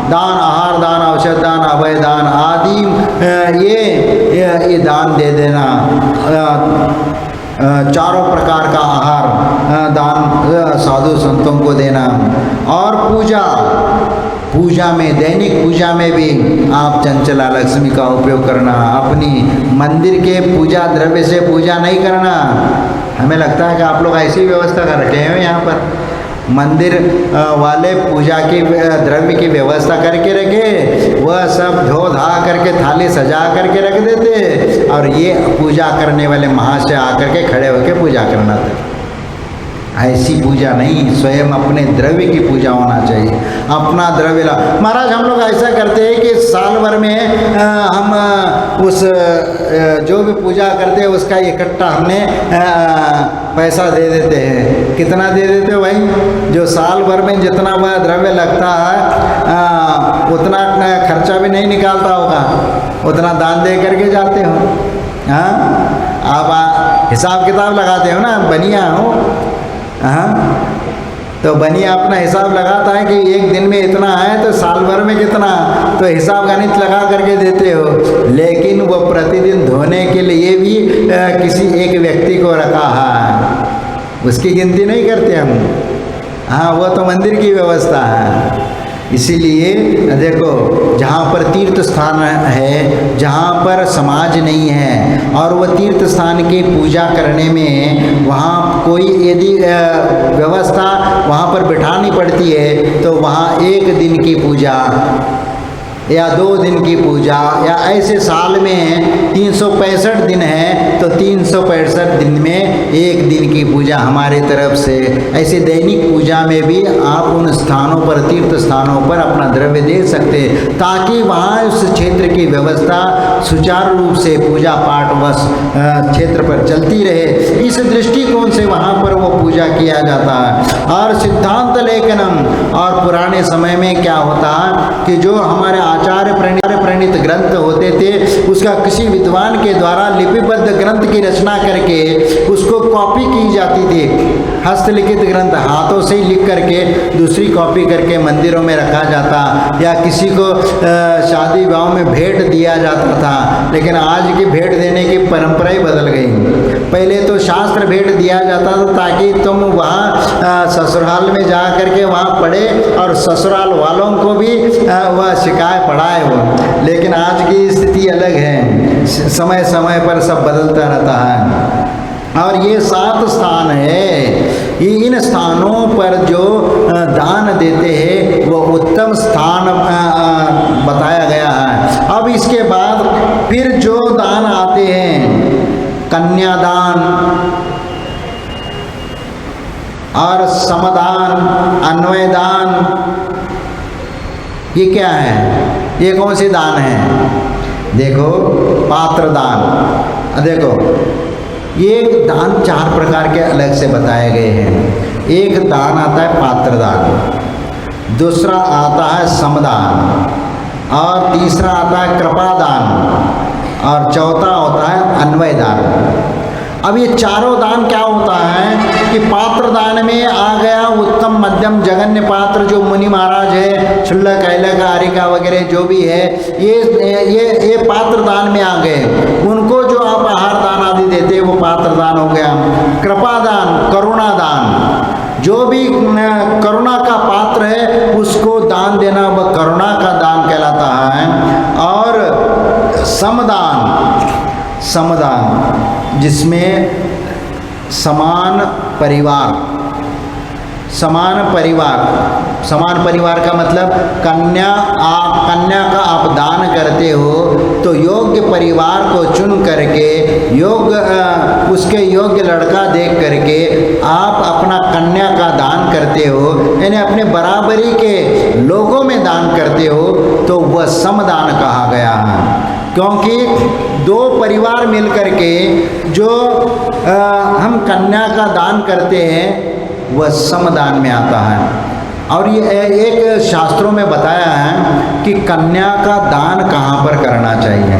दान आहार दान औषध दान अभय दान आदि ये दान दे देना। चारों प्रकार का आहार दान साधु संतों को देना। और पूजा में दैनिक पूजा में भी आप चंचला लक्ष्मी का उपयोग करना। अपनी मंदिर के पूजा द्रव्य से पूजा नहीं करना। हमें लगता है कि आप लोग ऐसी व्यवस्था कर रखे हैं यहाँ पर, मंदिर वाले पूजा की द्रव्य की व्यवस्था करके रखे, वह सब धो धा करके थाली सजा करके रख देते और ये पूजा करने वाले महाशय आकर के खड़े होकर पूजा करना था। ऐसी पूजा नहीं, स्वयं अपने द्रव्य की पूजा होना चाहिए। अपना द्रव्य महाराज हम लोग ऐसा करते हैं कि साल भर में हम उस जो भी पूजा करते हैं उसका इकट्ठा हमने पैसा दे देते हैं। कितना दे देते हो भाई? जो साल भर में जितना वह द्रव्य लगता है उतना खर्चा भी नहीं निकालता होगा, उतना दान दे करके जाते हो। हाँ, आप हिसाब किताब लगाते हो ना, बनिया हो, हाँ, तो बनिया अपना हिसाब लगाता है कि एक दिन में इतना है तो साल भर में कितना, तो हिसाब गणित लगा करके देते हो। लेकिन वो प्रतिदिन धोने के लिए भी किसी एक व्यक्ति को रखा है, उसकी गिनती नहीं करते हम। हाँ, वो तो मंदिर की व्यवस्था है। इसीलिए देखो, जहाँ पर तीर्थ स्थान है, जहाँ पर समाज नहीं है और वह तीर्थ स्थान की पूजा करने में वहाँ कोई यदि व्यवस्था वहाँ पर बिठानी पड़ती है तो वहाँ एक दिन की पूजा या 2 दिन की पूजा, या ऐसे साल में 365 दिन है तो 365 दिन में एक दिन की पूजा हमारे तरफ से। ऐसे दैनिक पूजा में भी आप उन स्थानों पर, तीर्थ स्थानों पर अपना द्रव्य दे सकते हैं, ताकि वहाँ उस क्षेत्र की व्यवस्था सुचारू रूप से पूजा पाठ बस क्षेत्र पर चलती रहे। इस दृष्टिकोण से वहाँ पर वो पूजा किया जाता है। और सिद्धांत लेखनम, और पुराने समय में क्या होता कि जो हमारे आचार्य प्रणीत ग्रंथ होते थे, उसका किसी विद्वान के द्वारा लिपिबद्ध ग्रंथ की रचना करके उसको कॉपी की जाती थी। हस्तलिखित ग्रंथ हाथों से ही लिख करके दूसरी कॉपी करके मंदिरों में रखा जाता, या किसी को शादी विवाह में भेंट दिया जाता था। लेकिन आज की भेंट देने की परंपरा ही बदल गई। पहले तो शास्त्र भेंट दिया जाता था ताकि तुम वहाँ ससुराल में जा करके वहाँ पढ़े और ससुराल वालों को भी वह शिकायत पढ़ाए हो। लेकिन आज की स्थिति अलग है, समय समय पर सब बदलता रहता है। और ये 7 स्थान है, इन स्थानों पर जो दान देते हैं वो उत्तम स्थान बताया गया है। अब इसके बाद फिर जो दान आते हैं, कन्यादान और समदान, अन्वयदान, ये क्या है? ये कौन से दान है? देखो, पात्र दान। देखो, ये दान 4 प्रकार के अलग से बताए गए हैं। एक दान आता है पात्र दान, दूसरा आता है समदान, और तीसरा आता है कृपादान, और चौथा होता है अन्वय दान। अब ये चारों दान क्या होता है कि पात्र दान में आ गया उत्तम, मध्यम, जघन्य पात्र, जो मुनि महाराज है, क्षुल्लक, ऐलक, आरिका वगैरह जो भी है, ये पात्र दान में आ गए। उनको जो आप आहार दान आदि देते हैं वो पात्र दान हो गया। कृपा दान, करुणा दान, जो भी करुणा का पात्र है उसको दान देना वह करुणा का दान कहलाता है। और समदान, समदान जिसमें समान परिवार, समान परिवार का मतलब कन्या का आप दान करते हो तो योग्य परिवार को चुन करके, उसके योग्य लड़का देख करके आप अपना कन्या का दान करते हो, यानी अपने बराबरी के लोगों में दान करते हो, तो वह समदान कहा गया है। क्योंकि 2 परिवार मिलकर के जो हम कन्या का दान करते हैं वह समदान में आता है। और ये एक शास्त्रों में बताया है कि कन्या का दान कहाँ पर करना चाहिए।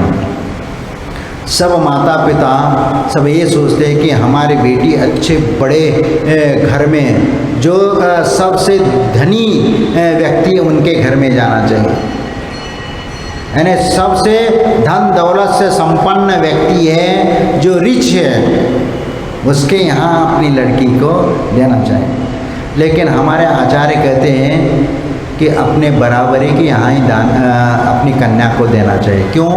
सब माता पिता सब ये सोचते हैं कि हमारी बेटी अच्छे बड़े घर में, जो सबसे धनी व्यक्ति उनके घर में जाना चाहिए, यानी सबसे धन दौलत से संपन्न व्यक्ति है, जो रिच है, उसके यहाँ अपनी लड़की को देना चाहिए। लेकिन हमारे आचार्य कहते हैं कि अपने बराबरी के यहाँ ही दान अपनी कन्या को देना चाहिए। क्यों?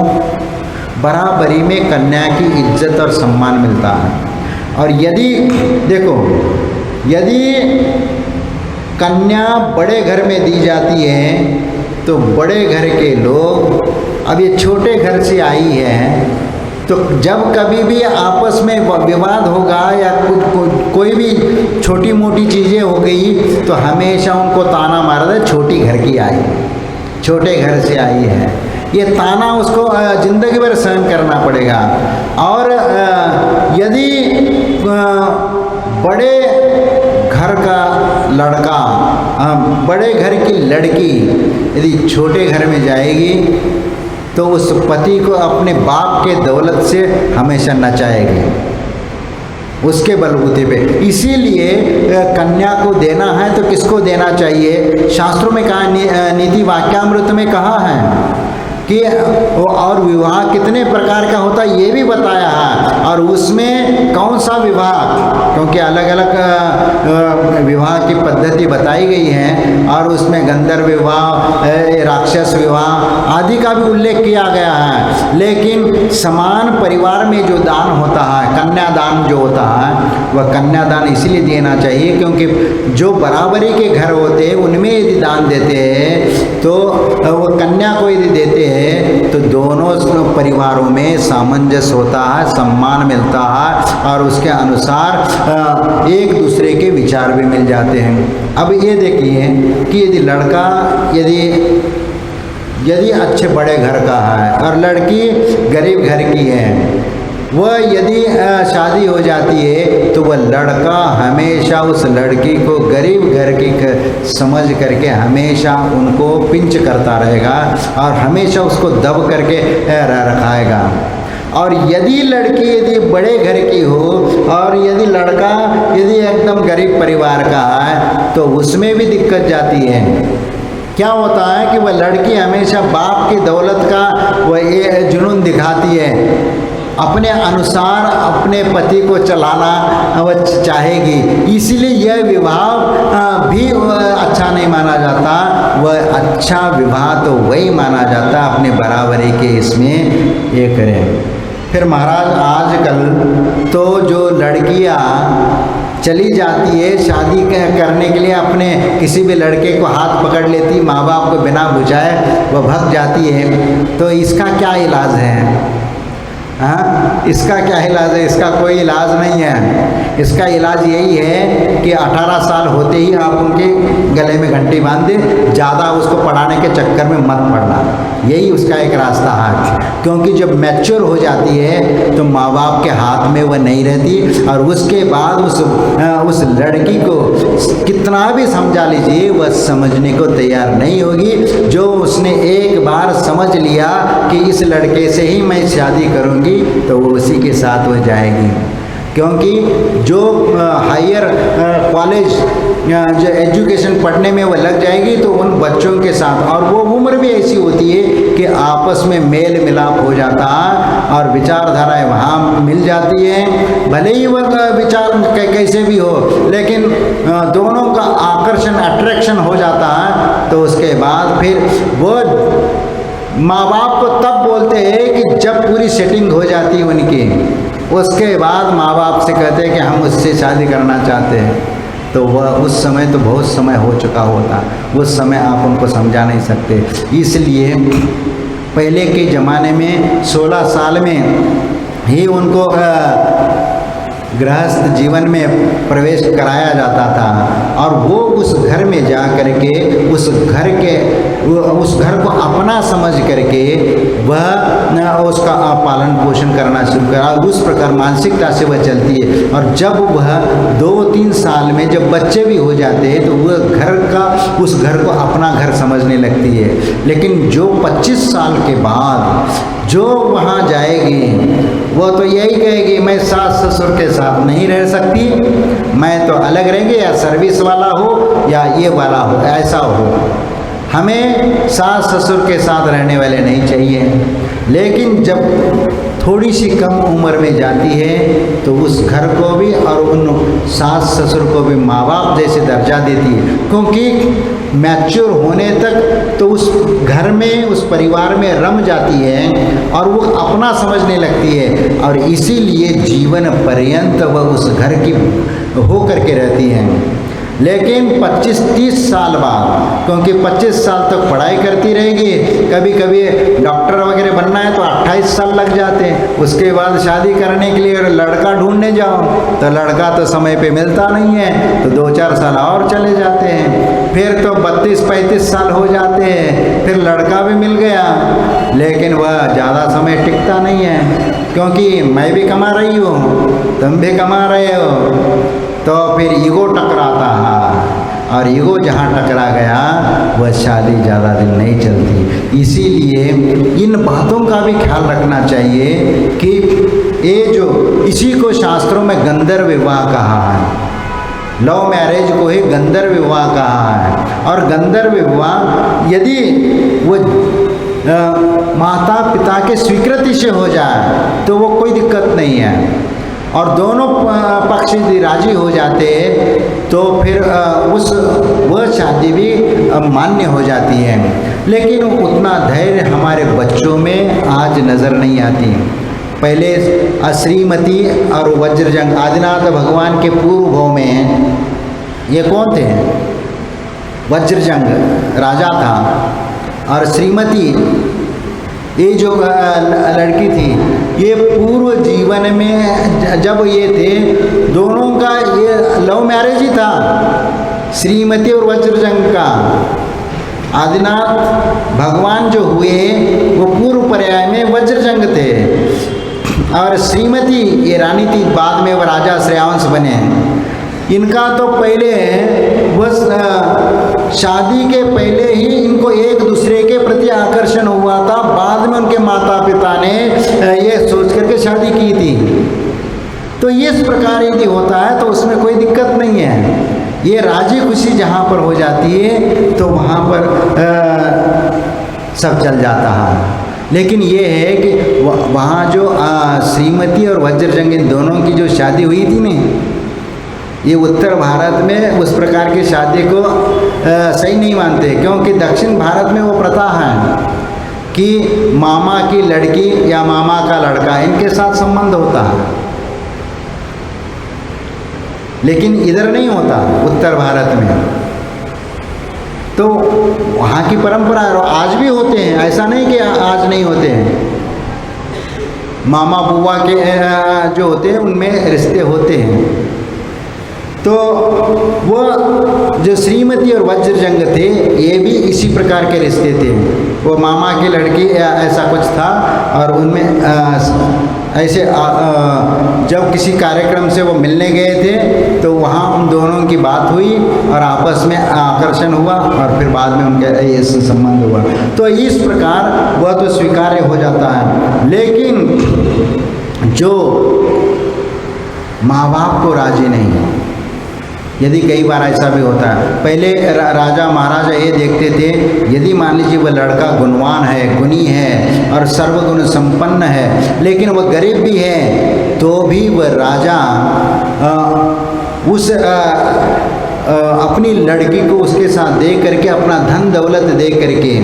बराबरी में कन्या की इज्जत और सम्मान मिलता है। और यदि देखो, यदि कन्या बड़े घर में दी जाती है तो बड़े घर के लोग, अब ये छोटे घर से आई है, तो जब कभी भी आपस में विवाद होगा या कोई भी छोटी मोटी चीज़ें हो गई तो हमेशा उनको ताना मारा था, छोटी घर की आई, छोटे घर से आई है। ये ताना उसको ज़िंदगी भर सहन करना पड़ेगा। और यदि बड़े घर का लड़का, बड़े घर की लड़की यदि छोटे घर में जाएगी तो उस पति को अपने बाप के दौलत से हमेशा नचाएगी। उसके बलबूते पे। इसीलिए कन्या को देना है तो किसको देना चाहिए? शास्त्रों में कहा, नीति वाक्यामृत में कहा है कि और विवाह कितने प्रकार का होता है ये भी बताया है, और उसमें कौन सा विवाह, क्योंकि अलग अलग विवाह की पद्धति बताई गई है, और उसमें गंधर्व विवाह, राक्षस विवाह आदि का भी उल्लेख किया गया है। लेकिन समान परिवार में जो दान होता है, कन्यादान जो होता है, वह कन्यादान इसलिए देना चाहिए क्योंकि जो बराबरी के घर होते हैं उनमें यदि दान देते हैं तो वो कन्या को यदि देते हैं तो दोनों परिवारों में सामंजस्य होता है, सम्मान मिलता है, और उसके अनुसार एक दूसरे के विचार भी मिल जाते हैं। अब ये देखिए कि यदि लड़का यदि अच्छे बड़े घर का है और लड़की गरीब घर की है, वह यदि शादी हो जाती है तो वह लड़का हमेशा उस लड़की को गरीब घर की समझ करके हमेशा उनको पिंच करता रहेगा और हमेशा उसको दब करके रखाएगा। और यदि लड़की यदि बड़े घर की हो और यदि लड़का यदि एकदम गरीब परिवार का है तो उसमें भी दिक्कत जाती है। क्या होता है कि वह लड़की हमेशा बाप की दौलत का वह ये जुनून दिखाती है, अपने अनुसार अपने पति को चलाना वह चाहेगी, इसीलिए यह विवाह भी अच्छा नहीं माना जाता। वह अच्छा विवाह तो वही माना जाता अपने बराबरी के इसमें ये करें। फिर महाराज आजकल तो जो लड़कियां चली जाती है शादी करने के लिए, अपने किसी भी लड़के को हाथ पकड़ लेती, माँ बाप को बिना बुझाए वह भाग जाती है, तो इसका क्या इलाज है? हाँ, इसका क्या इलाज है? इसका कोई इलाज नहीं है। इसका इलाज यही है कि 18 साल होते ही आप उनके गले में घंटी बांध दें, ज़्यादा उसको पढ़ाने के चक्कर में मत पड़ना, यही उसका एक रास्ता है। क्योंकि जब मैच्योर हो जाती है तो माँ बाप के हाथ में वह नहीं रहती, और उसके बाद उस लड़की को कितना भी समझा लीजिए वह समझने को तैयार नहीं होगी। जो उसने एक बार समझ लिया कि इस लड़के से ही मैं शादी करूँगी तो वो उसी के साथ हो जाएगी। क्योंकि जो हायर कॉलेज जो एजुकेशन पढ़ने में वो लग जाएगी तो उन बच्चों के साथ, और वो उम्र भी ऐसी होती है कि आपस में मेल मिलाप हो जाता है और विचारधाराएं वहाँ मिल जाती हैं। भले ही वह विचार कैसे भी हो, लेकिन दोनों का आकर्षण अट्रैक्शन हो जाता है। तो उसके बाद फिर वो माँ बाप को तब बोलते हैं कि जब पूरी सेटिंग हो जाती है उनकी, उसके बाद माँ बाप से कहते हैं कि हम उससे शादी करना चाहते हैं। तो वह उस समय तो बहुत समय हो चुका होता, उस समय आप उनको समझा नहीं सकते। इसलिए पहले के ज़माने में 16 साल में ही उनको गृहस्थ जीवन में प्रवेश कराया जाता था, और वो उस घर में जा करके उस घर को अपना समझ करके वह उसका पालन पोषण करना शुरू करा। उस प्रकार मानसिकता से वह चलती है, और जब वह 2-3 साल में जब बच्चे भी हो जाते हैं तो वह उस घर को अपना घर समझने लगती है। लेकिन जो 25 साल के बाद जो वहाँ जाएगी वो तो यही कहेगी मैं सास ससुर के साथ नहीं रह सकती, मैं तो अलग रहेंगे, या सर्विस वाला हो या ये वाला हो, ऐसा हो, हमें सास ससुर के साथ रहने वाले नहीं चाहिए। लेकिन जब थोड़ी सी कम उम्र में जाती है तो उस घर को भी और उन सास ससुर को भी माँ बाप जैसे दर्जा देती है, क्योंकि मैच्योर होने तक तो उस घर में उस परिवार में रम जाती है और वो अपना समझने लगती है, और इसीलिए जीवन पर्यंत वह उस घर की हो करके रहती हैं। लेकिन 25-30 साल बाद, क्योंकि 25 साल तक पढ़ाई करती रहेगी, कभी कभी डॉक्टर वगैरह बनना है तो 28 साल लग जाते हैं, उसके बाद शादी करने के लिए लड़का ढूंढने जाओ तो लड़का तो समय पे मिलता नहीं है, तो 2-4 साल और चले जाते हैं, फिर तो 32-35 साल हो जाते हैं, फिर लड़का भी मिल गया लेकिन वह ज़्यादा समय टिकता नहीं है, क्योंकि मैं भी कमा रही हूँ तुम भी कमा रहे हो, तो फिर ईगो टकराता है। और ईगो जहाँ टकरा गया वह शादी ज़्यादा दिन नहीं चलती। इसीलिए इन बातों का भी ख्याल रखना चाहिए कि ये जो इसी को शास्त्रों में गंधर्व विवाह कहा है, लव मैरिज को ही गंधर्व विवाह कहा है। और गंधर्व विवाह यदि वो माता पिता के स्वीकृति से हो जाए तो वो कोई दिक्कत नहीं है, और दोनों पक्ष यदि राजी हो जाते तो फिर वह शादी भी मान्य हो जाती है। लेकिन उतना धैर्य हमारे बच्चों में आज नज़र नहीं आती। पहले श्रीमती और वज्रजंग, आदिनाथ भगवान के पूर्व भाव में ये कौन थे? वज्रजंग राजा था, और श्रीमती ये जो लड़की थी, ये पूर्व जीवन में जब ये थे दोनों का ये लव मैरिज ही था, श्रीमती और वज्रजंग का। आदिनाथ भगवान जो हुए वो पूर्व पर्याय में वज्रजंग थे, और श्रीमती ये रानी थी, बाद में वो राजा श्रेयांश बने। इनका तो पहले बस शादी के पहले ही इनको एक दूसरे के प्रति आकर्षण हुआ था, बाद में उनके माता पिता ने ये सोच करके शादी की थी। तो इस प्रकार यदि होता है तो उसमें कोई दिक्कत नहीं है। ये राजी खुशी जहाँ पर हो जाती है तो वहाँ पर सब चल जाता है। लेकिन ये है कि वहाँ जो श्रीमती और वज्रजंग इन दोनों की जो शादी हुई थी ना, ये उत्तर भारत में उस प्रकार की शादी को सही नहीं मानते, क्योंकि दक्षिण भारत में वो प्रथा है कि मामा की लड़की या मामा का लड़का इनके साथ संबंध होता है, लेकिन इधर नहीं होता उत्तर भारत में। तो वहाँ की परंपरा है, आज भी होते हैं, ऐसा नहीं कि आज नहीं होते हैं। मामा बुआ के जो होते हैं उनमें रिश्ते होते हैं। तो वो जो श्रीमती और वज्रजंग थे ये भी इसी प्रकार के रिश्ते थे। वो मामा की लड़की ऐसा कुछ था, और उनमें ऐसे जब किसी कार्यक्रम से वो मिलने गए थे तो वहाँ उन दोनों की बात हुई और आपस में आकर्षण हुआ, और फिर बाद में उनके ये संबंध हुआ। तो इस प्रकार वह तो स्वीकार्य हो जाता है। लेकिन जो माँ बाप को राजी नहीं है, यदि कई बार ऐसा भी होता है, पहले राजा महाराजा ये देखते थे यदि मान लीजिए वह लड़का गुणवान है, गुणी है और सर्वगुण संपन्न है, लेकिन वह गरीब भी है, तो भी वह राजा उस अपनी लड़की को उसके साथ दे करके, अपना धन दौलत दे करके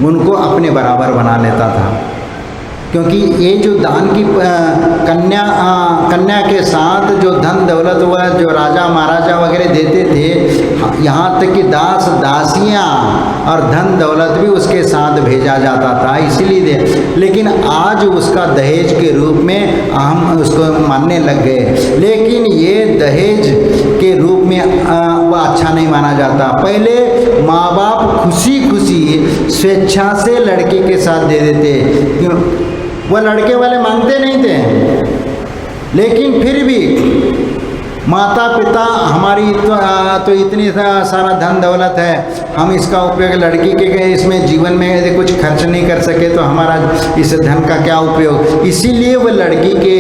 उनको अपने बराबर बना लेता था। क्योंकि ये जो दान की कन्या के साथ जो धन दौलत हुआ जो राजा महाराजा वगैरह देते थे, यहाँ तक कि दास दासियाँ और धन दौलत भी उसके साथ भेजा जाता था, इसीलिए दे। लेकिन आज उसका दहेज के रूप में हम उसको मानने लग गए। लेकिन ये दहेज के रूप में वह अच्छा नहीं माना जाता। पहले माँ बाप खुशी खुशी स्वेच्छा से लड़की के साथ दे देते, वह लड़के वाले मांगते नहीं थे, लेकिन फिर भी माता पिता हमारी तो इतनी सारा धन दौलत है, हम इसका उपयोग लड़की के इसमें जीवन में यदि कुछ खर्च नहीं कर सके तो हमारा इस धन का क्या उपयोग। इसीलिए वह लड़की के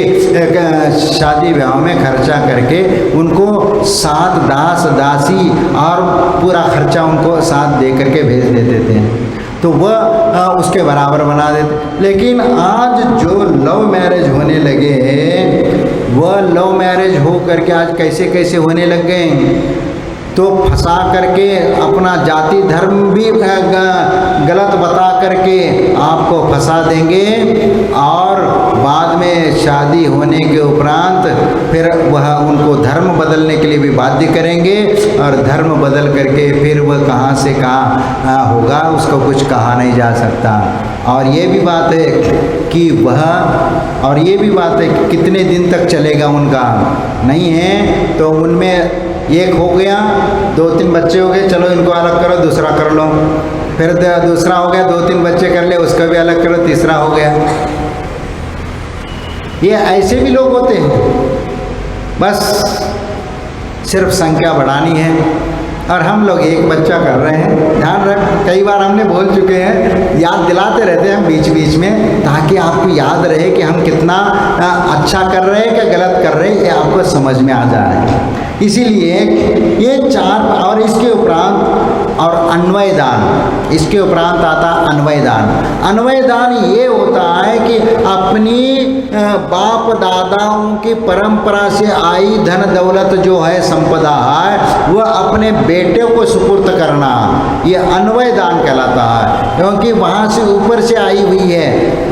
शादी ब्याह में खर्चा करके उनको साथ दास दासी और पूरा खर्चा उनको साथ दे करके भेज देते थे, तो वह उसके बराबर बना देते। लेकिन आज जो लव मैरिज होने लगे हैं, वह लव मैरिज हो करके आज कैसे कैसे होने लग गए, तो फंसा करके अपना जाति धर्म भी गलत बता करके आपको फंसा देंगे, और बाद में शादी होने के उपरांत फिर वह उनको धर्म बदलने के लिए भी बाध्य करेंगे, और धर्म बदल करके फिर वह कहाँ से कहाँ होगा उसको कुछ कहा नहीं जा सकता। और ये भी बात है कि वह, और ये भी बात है कि कितने दिन तक चलेगा उनका नहीं है, तो उनमें एक हो गया, 2-3 बच्चे हो गए, चलो इनको अलग करो, दूसरा कर लो, फिर दूसरा हो गया, 2-3 बच्चे कर ले, उसका भी अलग करो, तीसरा हो गया। ये ऐसे भी लोग होते हैं, बस सिर्फ संख्या बढ़ानी है, और हम लोग एक बच्चा कर रहे हैं। ध्यान रख, कई बार हमने बोल चुके हैं, याद दिलाते रहते हैं हम बीच बीच में, ताकि आपको याद रहे कि हम कितना अच्छा कर रहे हैं, क्या गलत कर रहे हैं, ये आपको समझ में आ जाए। इसीलिए ये 4, और इसके उपरांत और अन्वय दान, इसके उपरांत आता अन्वय दान। अन्वय दान ये होता है कि अपनी बाप दादाओं की परंपरा से आई धन दौलत जो है, संपदा है, वह अपने बेटे को सुपुर्द करना, ये अन्वय दान कहलाता है। क्योंकि वहाँ से ऊपर से आई हुई है,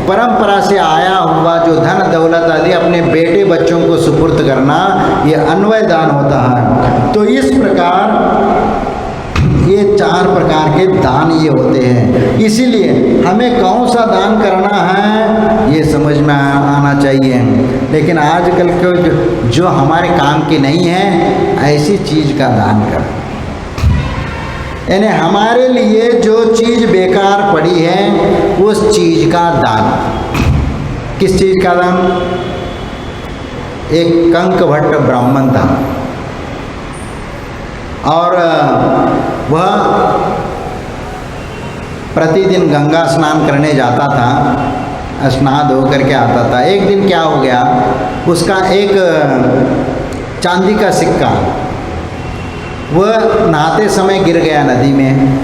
परंपरा से आया हुआ जो धन दौलत आदि अपने बेटे बच्चों को सुपुर्द करना, ये अन्वय दान होता है। तो इस प्रकार ये 4 प्रकार के दान ये होते हैं। इसीलिए हमें कौन सा दान करना है ये समझ में आना चाहिए। लेकिन आजकल के जो हमारे काम की नहीं है, ऐसी चीज़ का दान करें। यानी हमारे लिए जो चीज़ बेकार पड़ी है, उस चीज़ का दान। किस चीज़ का दान? एक कंक भट्ट ब्राह्मण था, और वह प्रतिदिन गंगा स्नान करने जाता था, स्नान धो करके आता था। एक दिन क्या हो गया, उसका एक चांदी का सिक्का वह नहाते समय गिर गया नदी में,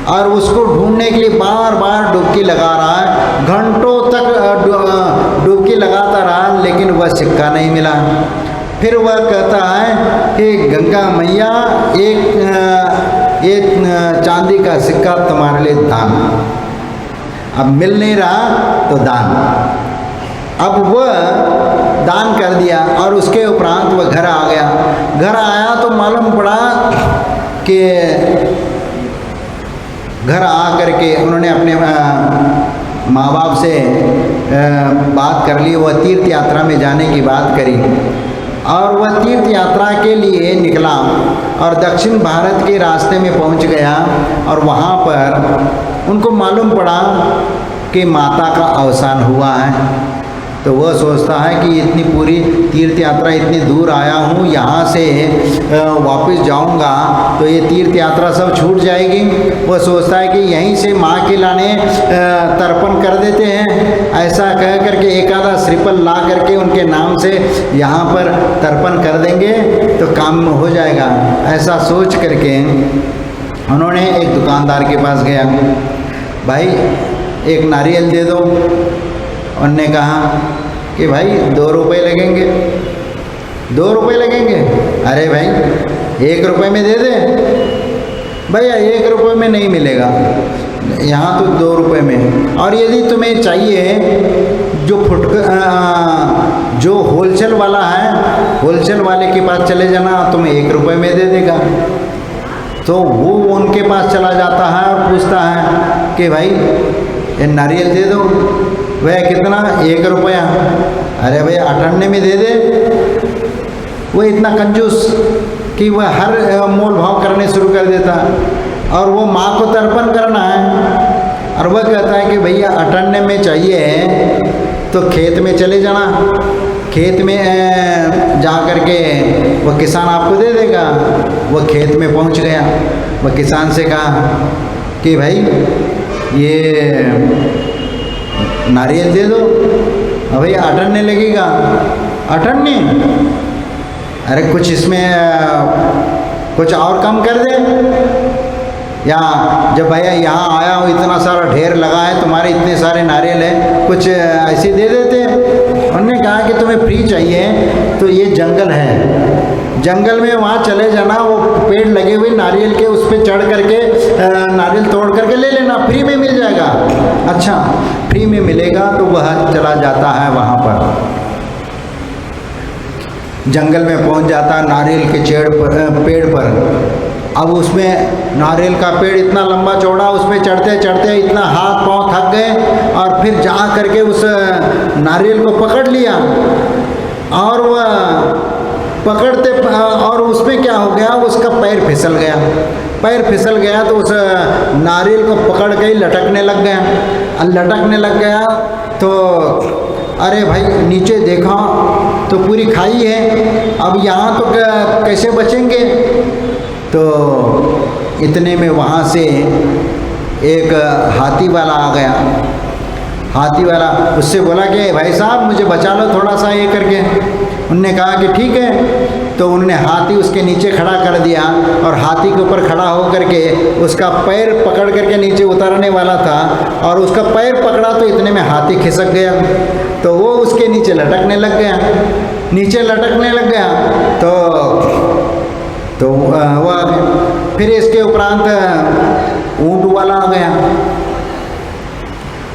और उसको ढूंढने के लिए बार बार डुबकी लगा रहा है, घंटों तक डुबकी लगाता रहा, लेकिन वह सिक्का नहीं मिला। फिर वह कहता है कि गंगा मैया, एक चांदी का सिक्का तुम्हारे लिए दान, अब मिल नहीं रहा तो दान। अब वह दान कर दिया, और उसके उपरांत वह घर आ गया। घर आया तो मालूम पड़ा कि घर आ करके उन्होंने अपने माँ बाप से बात कर ली, वह तीर्थ यात्रा में जाने की बात करी, और वह तीर्थ यात्रा के लिए निकला और दक्षिण भारत के रास्ते में पहुंच गया। और वहाँ पर उनको मालूम पड़ा कि माता का अवसान हुआ है। तो वह सोचता है कि इतनी पूरी तीर्थ यात्रा, इतनी दूर आया हूँ, यहाँ से वापस जाऊँगा तो ये तीर्थ यात्रा सब छूट जाएगी। वह सोचता है कि यहीं से माँ के लाने तर्पण कर देते हैं। ऐसा कह करके एक आधा श्रीफल ला करके उनके नाम से यहाँ पर तर्पण कर देंगे तो काम हो जाएगा। ऐसा सोच करके उन्होंने एक दुकानदार के पास गया, भाई एक नारियल दे दो। उनने कहा कि भाई 2 रुपये लगेंगे। 2 रुपये लगेंगे? अरे भाई 1 रुपये में दे दे। भैया 1 रुपये में नहीं मिलेगा, यहाँ तो 2 रुपये में। और यदि तुम्हें चाहिए जो होलसेल वाला है, होलसेल वाले के पास चले जाना, तुम्हें 1 रुपये में दे देगा। तो वो उनके पास चला जाता है और पूछता है कि भाई ये नारियल दे दो। वह कितना? 1 रुपया। अरे भाई 98 में दे दे। वो इतना कंजूस कि वह हर मोल भाव करने शुरू कर देता। और वो माँ को तर्पण करना है, और वह कहता है कि भैया 98 में चाहिए तो खेत में चले जाना, खेत में जा कर के वह किसान आपको दे देगा। वह खेत में पहुंच गया। वह किसान से कहा कि भाई ये नारियल दे दो। भाई 98 लगेगा। 98? अरे कुछ इसमें कुछ और कम कर दे। या जब भैया यहाँ आया हो, इतना सारा ढेर लगा है, तुम्हारे इतने सारे नारियल हैं, कुछ ऐसे दे देते। उन्होंने कहा कि तुम्हें फ्री चाहिए तो ये जंगल है, जंगल में वहाँ चले जाना, वो पेड़ लगे हुए नारियल के, उस पर चढ़ करके नारियल तोड़ करके ले लेना, फ्री में मिल जाएगा। अच्छा फ्री में मिलेगा। तो वह चला जाता है वहाँ पर, जंगल में पहुँच जाता है नारियल के पेड़ पर। अब उसमें नारियल का पेड़ इतना लंबा चौड़ा, उसमें चढ़ते चढ़ते इतना हाथ पांव थक गए, और फिर जा करके उस नारियल को पकड़ लिया। और वह पकड़ते, और उसमें क्या हो गया, उसका पैर फिसल गया। पैर फिसल गया तो उस नारियल को पकड़ के ही लटकने लग गया। लटकने लग गया तो अरे भाई नीचे देखा तो पूरी खाई है, अब यहाँ तो कैसे बचेंगे। तो इतने में वहाँ से एक हाथी वाला आ गया। हाथी वाला उससे बोला कि भाई साहब मुझे बचा लो थोड़ा सा ये करके। उनने कहा कि ठीक है। तो उन्होंने हाथी उसके नीचे खड़ा कर दिया और हाथी के ऊपर खड़ा हो करके उसका पैर पकड़ करके नीचे उतारने वाला था, और उसका पैर पकड़ा तो इतने में हाथी खिसक गया, तो वो उसके नीचे लटकने लग गया, नीचे लटकने लग गया। तो वह फिर इसके उपरांत ऊँट वाला आ गया।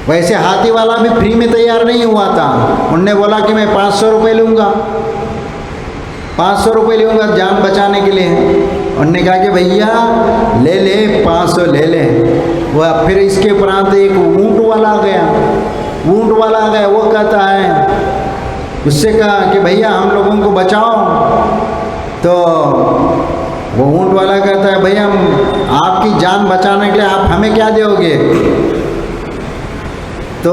वैसे हाथी वाला भी फ्री में तैयार नहीं हुआ था। उनने बोला कि मैं 500 रुपये लूँगा, 500 रुपये लूँगा जान बचाने के लिए। उनने कहा कि भैया ले ले 500 ले ले। वह फिर इसके उपरांत एक ऊँट वाला आ गया। ऊँट वाला आ गया, वो कहता है, उससे कहा कि भैया हम लोगों को बचाओ। तो वो ऊँट वाला कहता है, भैया आपकी जान बचाने के लिए आप हमें क्या दोगे? तो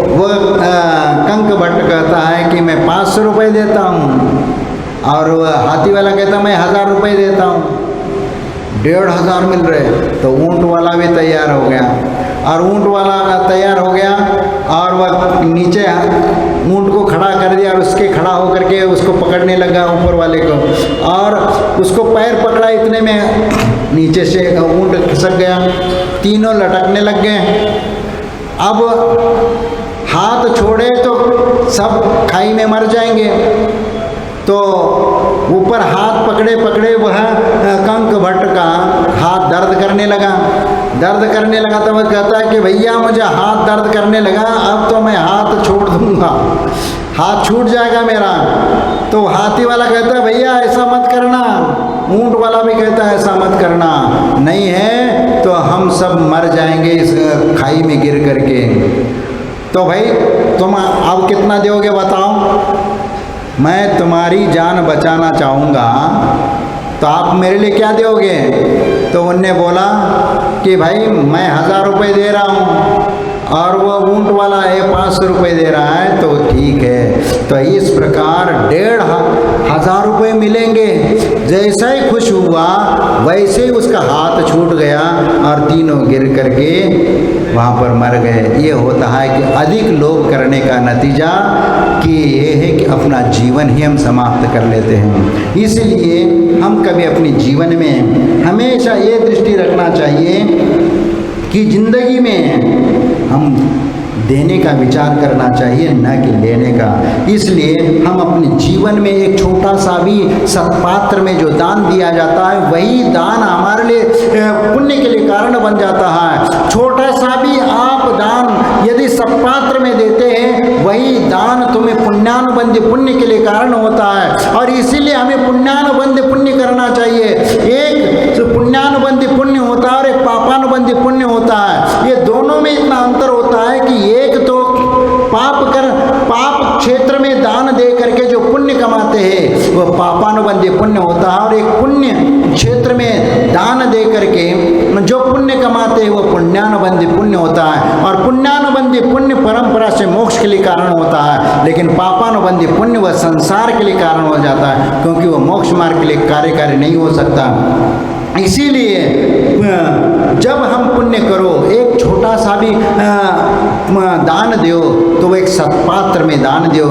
वह कंक भट्ट कहता है कि मैं 500 रुपये देता हूँ, और हाथी वाला कहता मैं 1000 रुपये देता हूँ, 1500 मिल रहे। तो ऊँट वाला भी तैयार हो गया, और ऊँट वाला तैयार हो गया और वह नीचे ऊँट को खड़ा कर दिया और उसके खड़ा होकर के उसको पकड़ने लगा ऊपर वाले को, और उसको पैर पकड़ा, इतने में नीचे से ऊँट खिसक गया, तीनों लटकने लग गए। अब हाथ छोड़े तो सब खाई में मर जाएंगे। तो ऊपर हाथ पकड़े पकड़े वह कंक भट्ट का हाथ दर्द करने लगा। तो वह कहता है कि भैया मुझे हाथ दर्द करने लगा, अब तो मैं हाथ छोड़ दूंगा, हाथ छूट जाएगा मेरा। तो हाथी वाला कहता है भैया ऐसा मत करना। ऊँट वाला भी कहता है ऐसा मत करना, नहीं है तो हम सब मर जाएंगे इस खाई में गिर करके। तो भाई तुम अब कितना दोगे बताओ? मैं तुम्हारी जान बचाना चाहूँगा, तो आप मेरे लिए क्या दोगे? तो उनने बोला कि भाई मैं 1000 रुपये दे रहा हूँ, और वह ऊँट वाला है 500 रुपये दे रहा है। तो ठीक है। तो इस प्रकार 1500 रुपये मिलेंगे। जैसा ही खुश हुआ वैसे ही उसका हाथ छूट गया और तीनों गिर करके वहाँ पर मर गए। ये होता है कि अधिक लोभ करने का नतीजा कि ये है कि अपना जीवन ही हम समाप्त कर लेते हैं। इसलिए हम कभी अपने जीवन में हमेशा ये दृष्टि रखना चाहिए कि जिंदगी में हम देने का विचार करना चाहिए, न कि लेने का। इसलिए हम अपने जीवन में एक छोटा सा भी सत्पात्र में जो दान दिया जाता है, वही दान हमारे लिए पुण्य के लिए कारण बन जाता है। छोटा सा भी आप दान यदि सत्पात्र में देते हैं, वही दान तुम्हें पुण्यानुबंध पुण्य के लिए कारण होता है। और इसीलिए हमें पुण्यानुबंध पुण्य करना चाहिए। एक पुण्यानुबंधी पुण्य होता है और एक पापानुबंधी पुण्य होता है। ये दोनों में इतना अंतर होता है कि एक तो पाप क्षेत्र में दान दे करके जो पुण्य कमाते हैं वह पापानुबंधी पुण्य होता है, और एक पुण्य क्षेत्र में दान दे करके जो पुण्य कमाते हैं वह पुण्यानुबंधी पुण्य होता है। और पुण्यानुबंधी पुण्य परंपरा से मोक्ष के लिए कारण होता है, लेकिन पापानुबंधी पुण्य वह संसार के लिए कारण हो जाता है, क्योंकि वह मोक्ष मार्ग के लिए कार्यकारी नहीं हो सकता। इसीलिए जब हम पुण्य करो, एक छोटा सा भी दान दो, तो एक सत्पात्र में दान दो,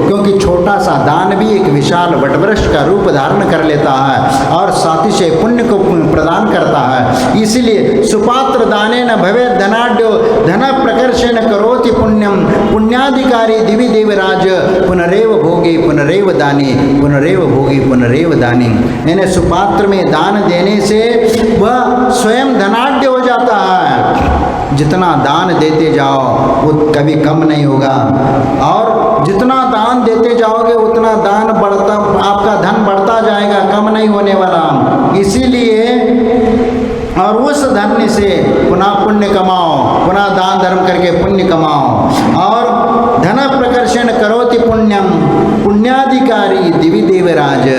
क्योंकि छोटा सा दान भी एक विशाल वटवृक्ष का रूप धारण कर लेता है और साथ ही से पुण्य को प्रदान करता है। इसलिए सुपात्र दाने न भवे धनाढ्यो धन प्रकर्षण करोति पुण्यम पुण्याधिकारी दिवि देवराज पुनरेव भोगी पुनरेव दानी पुनरेव भोगी पुनरेव दानी। यानी सुपात्र में दान देने से वह स्वयं धनाढ्य हो जाता है। जितना दान देते जाओ वो कभी कम नहीं होगा, और जितना दान देते जाओगे उतना दान बढ़ता, आपका धन बढ़ता जाएगा, कम नहीं होने वाला। इसीलिए और उस धन से पुनः पुण्य कमाओ, पुनः दान धर्म करके पुण्य कमाओ। और धन प्रकर्षण करोति पुण्यम पुण्याधिकारी दिवि देवराज,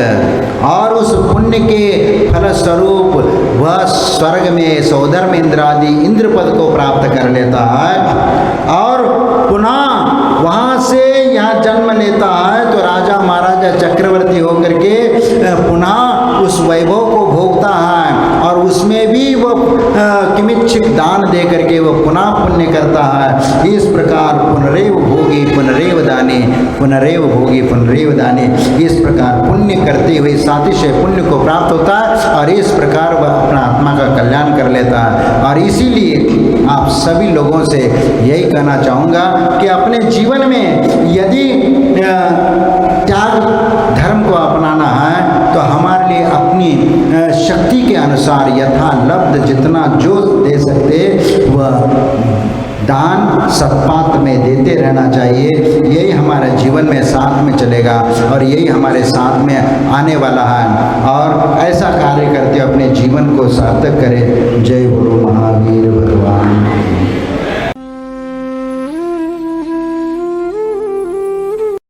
और उस पुण्य के फलस्वरूप वह स्वर्ग में सौधर्म इंद्र आदि इंद्र पद को प्राप्त कर लेता है। और पुनः वहाँ से यहाँ जन्म लेता है तो राजा महाराजा चक्रवर्ती होकर के पुनः उस वैभव को भोगता है, और उसमें भी वो किमिच्छिक दान दे करके वो पुनः पुण्य करता है। इस प्रकार पुनरेव भोगी पुनरेव दानी, पुनरेव भोगी पुनरेव दानी, इस प्रकार पुण्य करते हुए सातिशय पुण्य को प्राप्त होता है, और इस प्रकार वह अपना आत्मा का कल्याण कर लेता है। और इसीलिए आप सभी लोगों से यही कहना चाहूँगा कि अपने जीवन में यदि त्याग धर्म को अपनाना है तो हमारे लिए अपनी शक्ति के अनुसार यथा लब्ध जितना जो दे सकते वह दान सत्पात्र में देते रहना चाहिए। यही हमारे जीवन में साथ में चलेगा और यही हमारे साथ में आने वाला है, और ऐसा कार्य करते अपने जीवन को सार्थक करें। जय गुरु महावीर भगवान।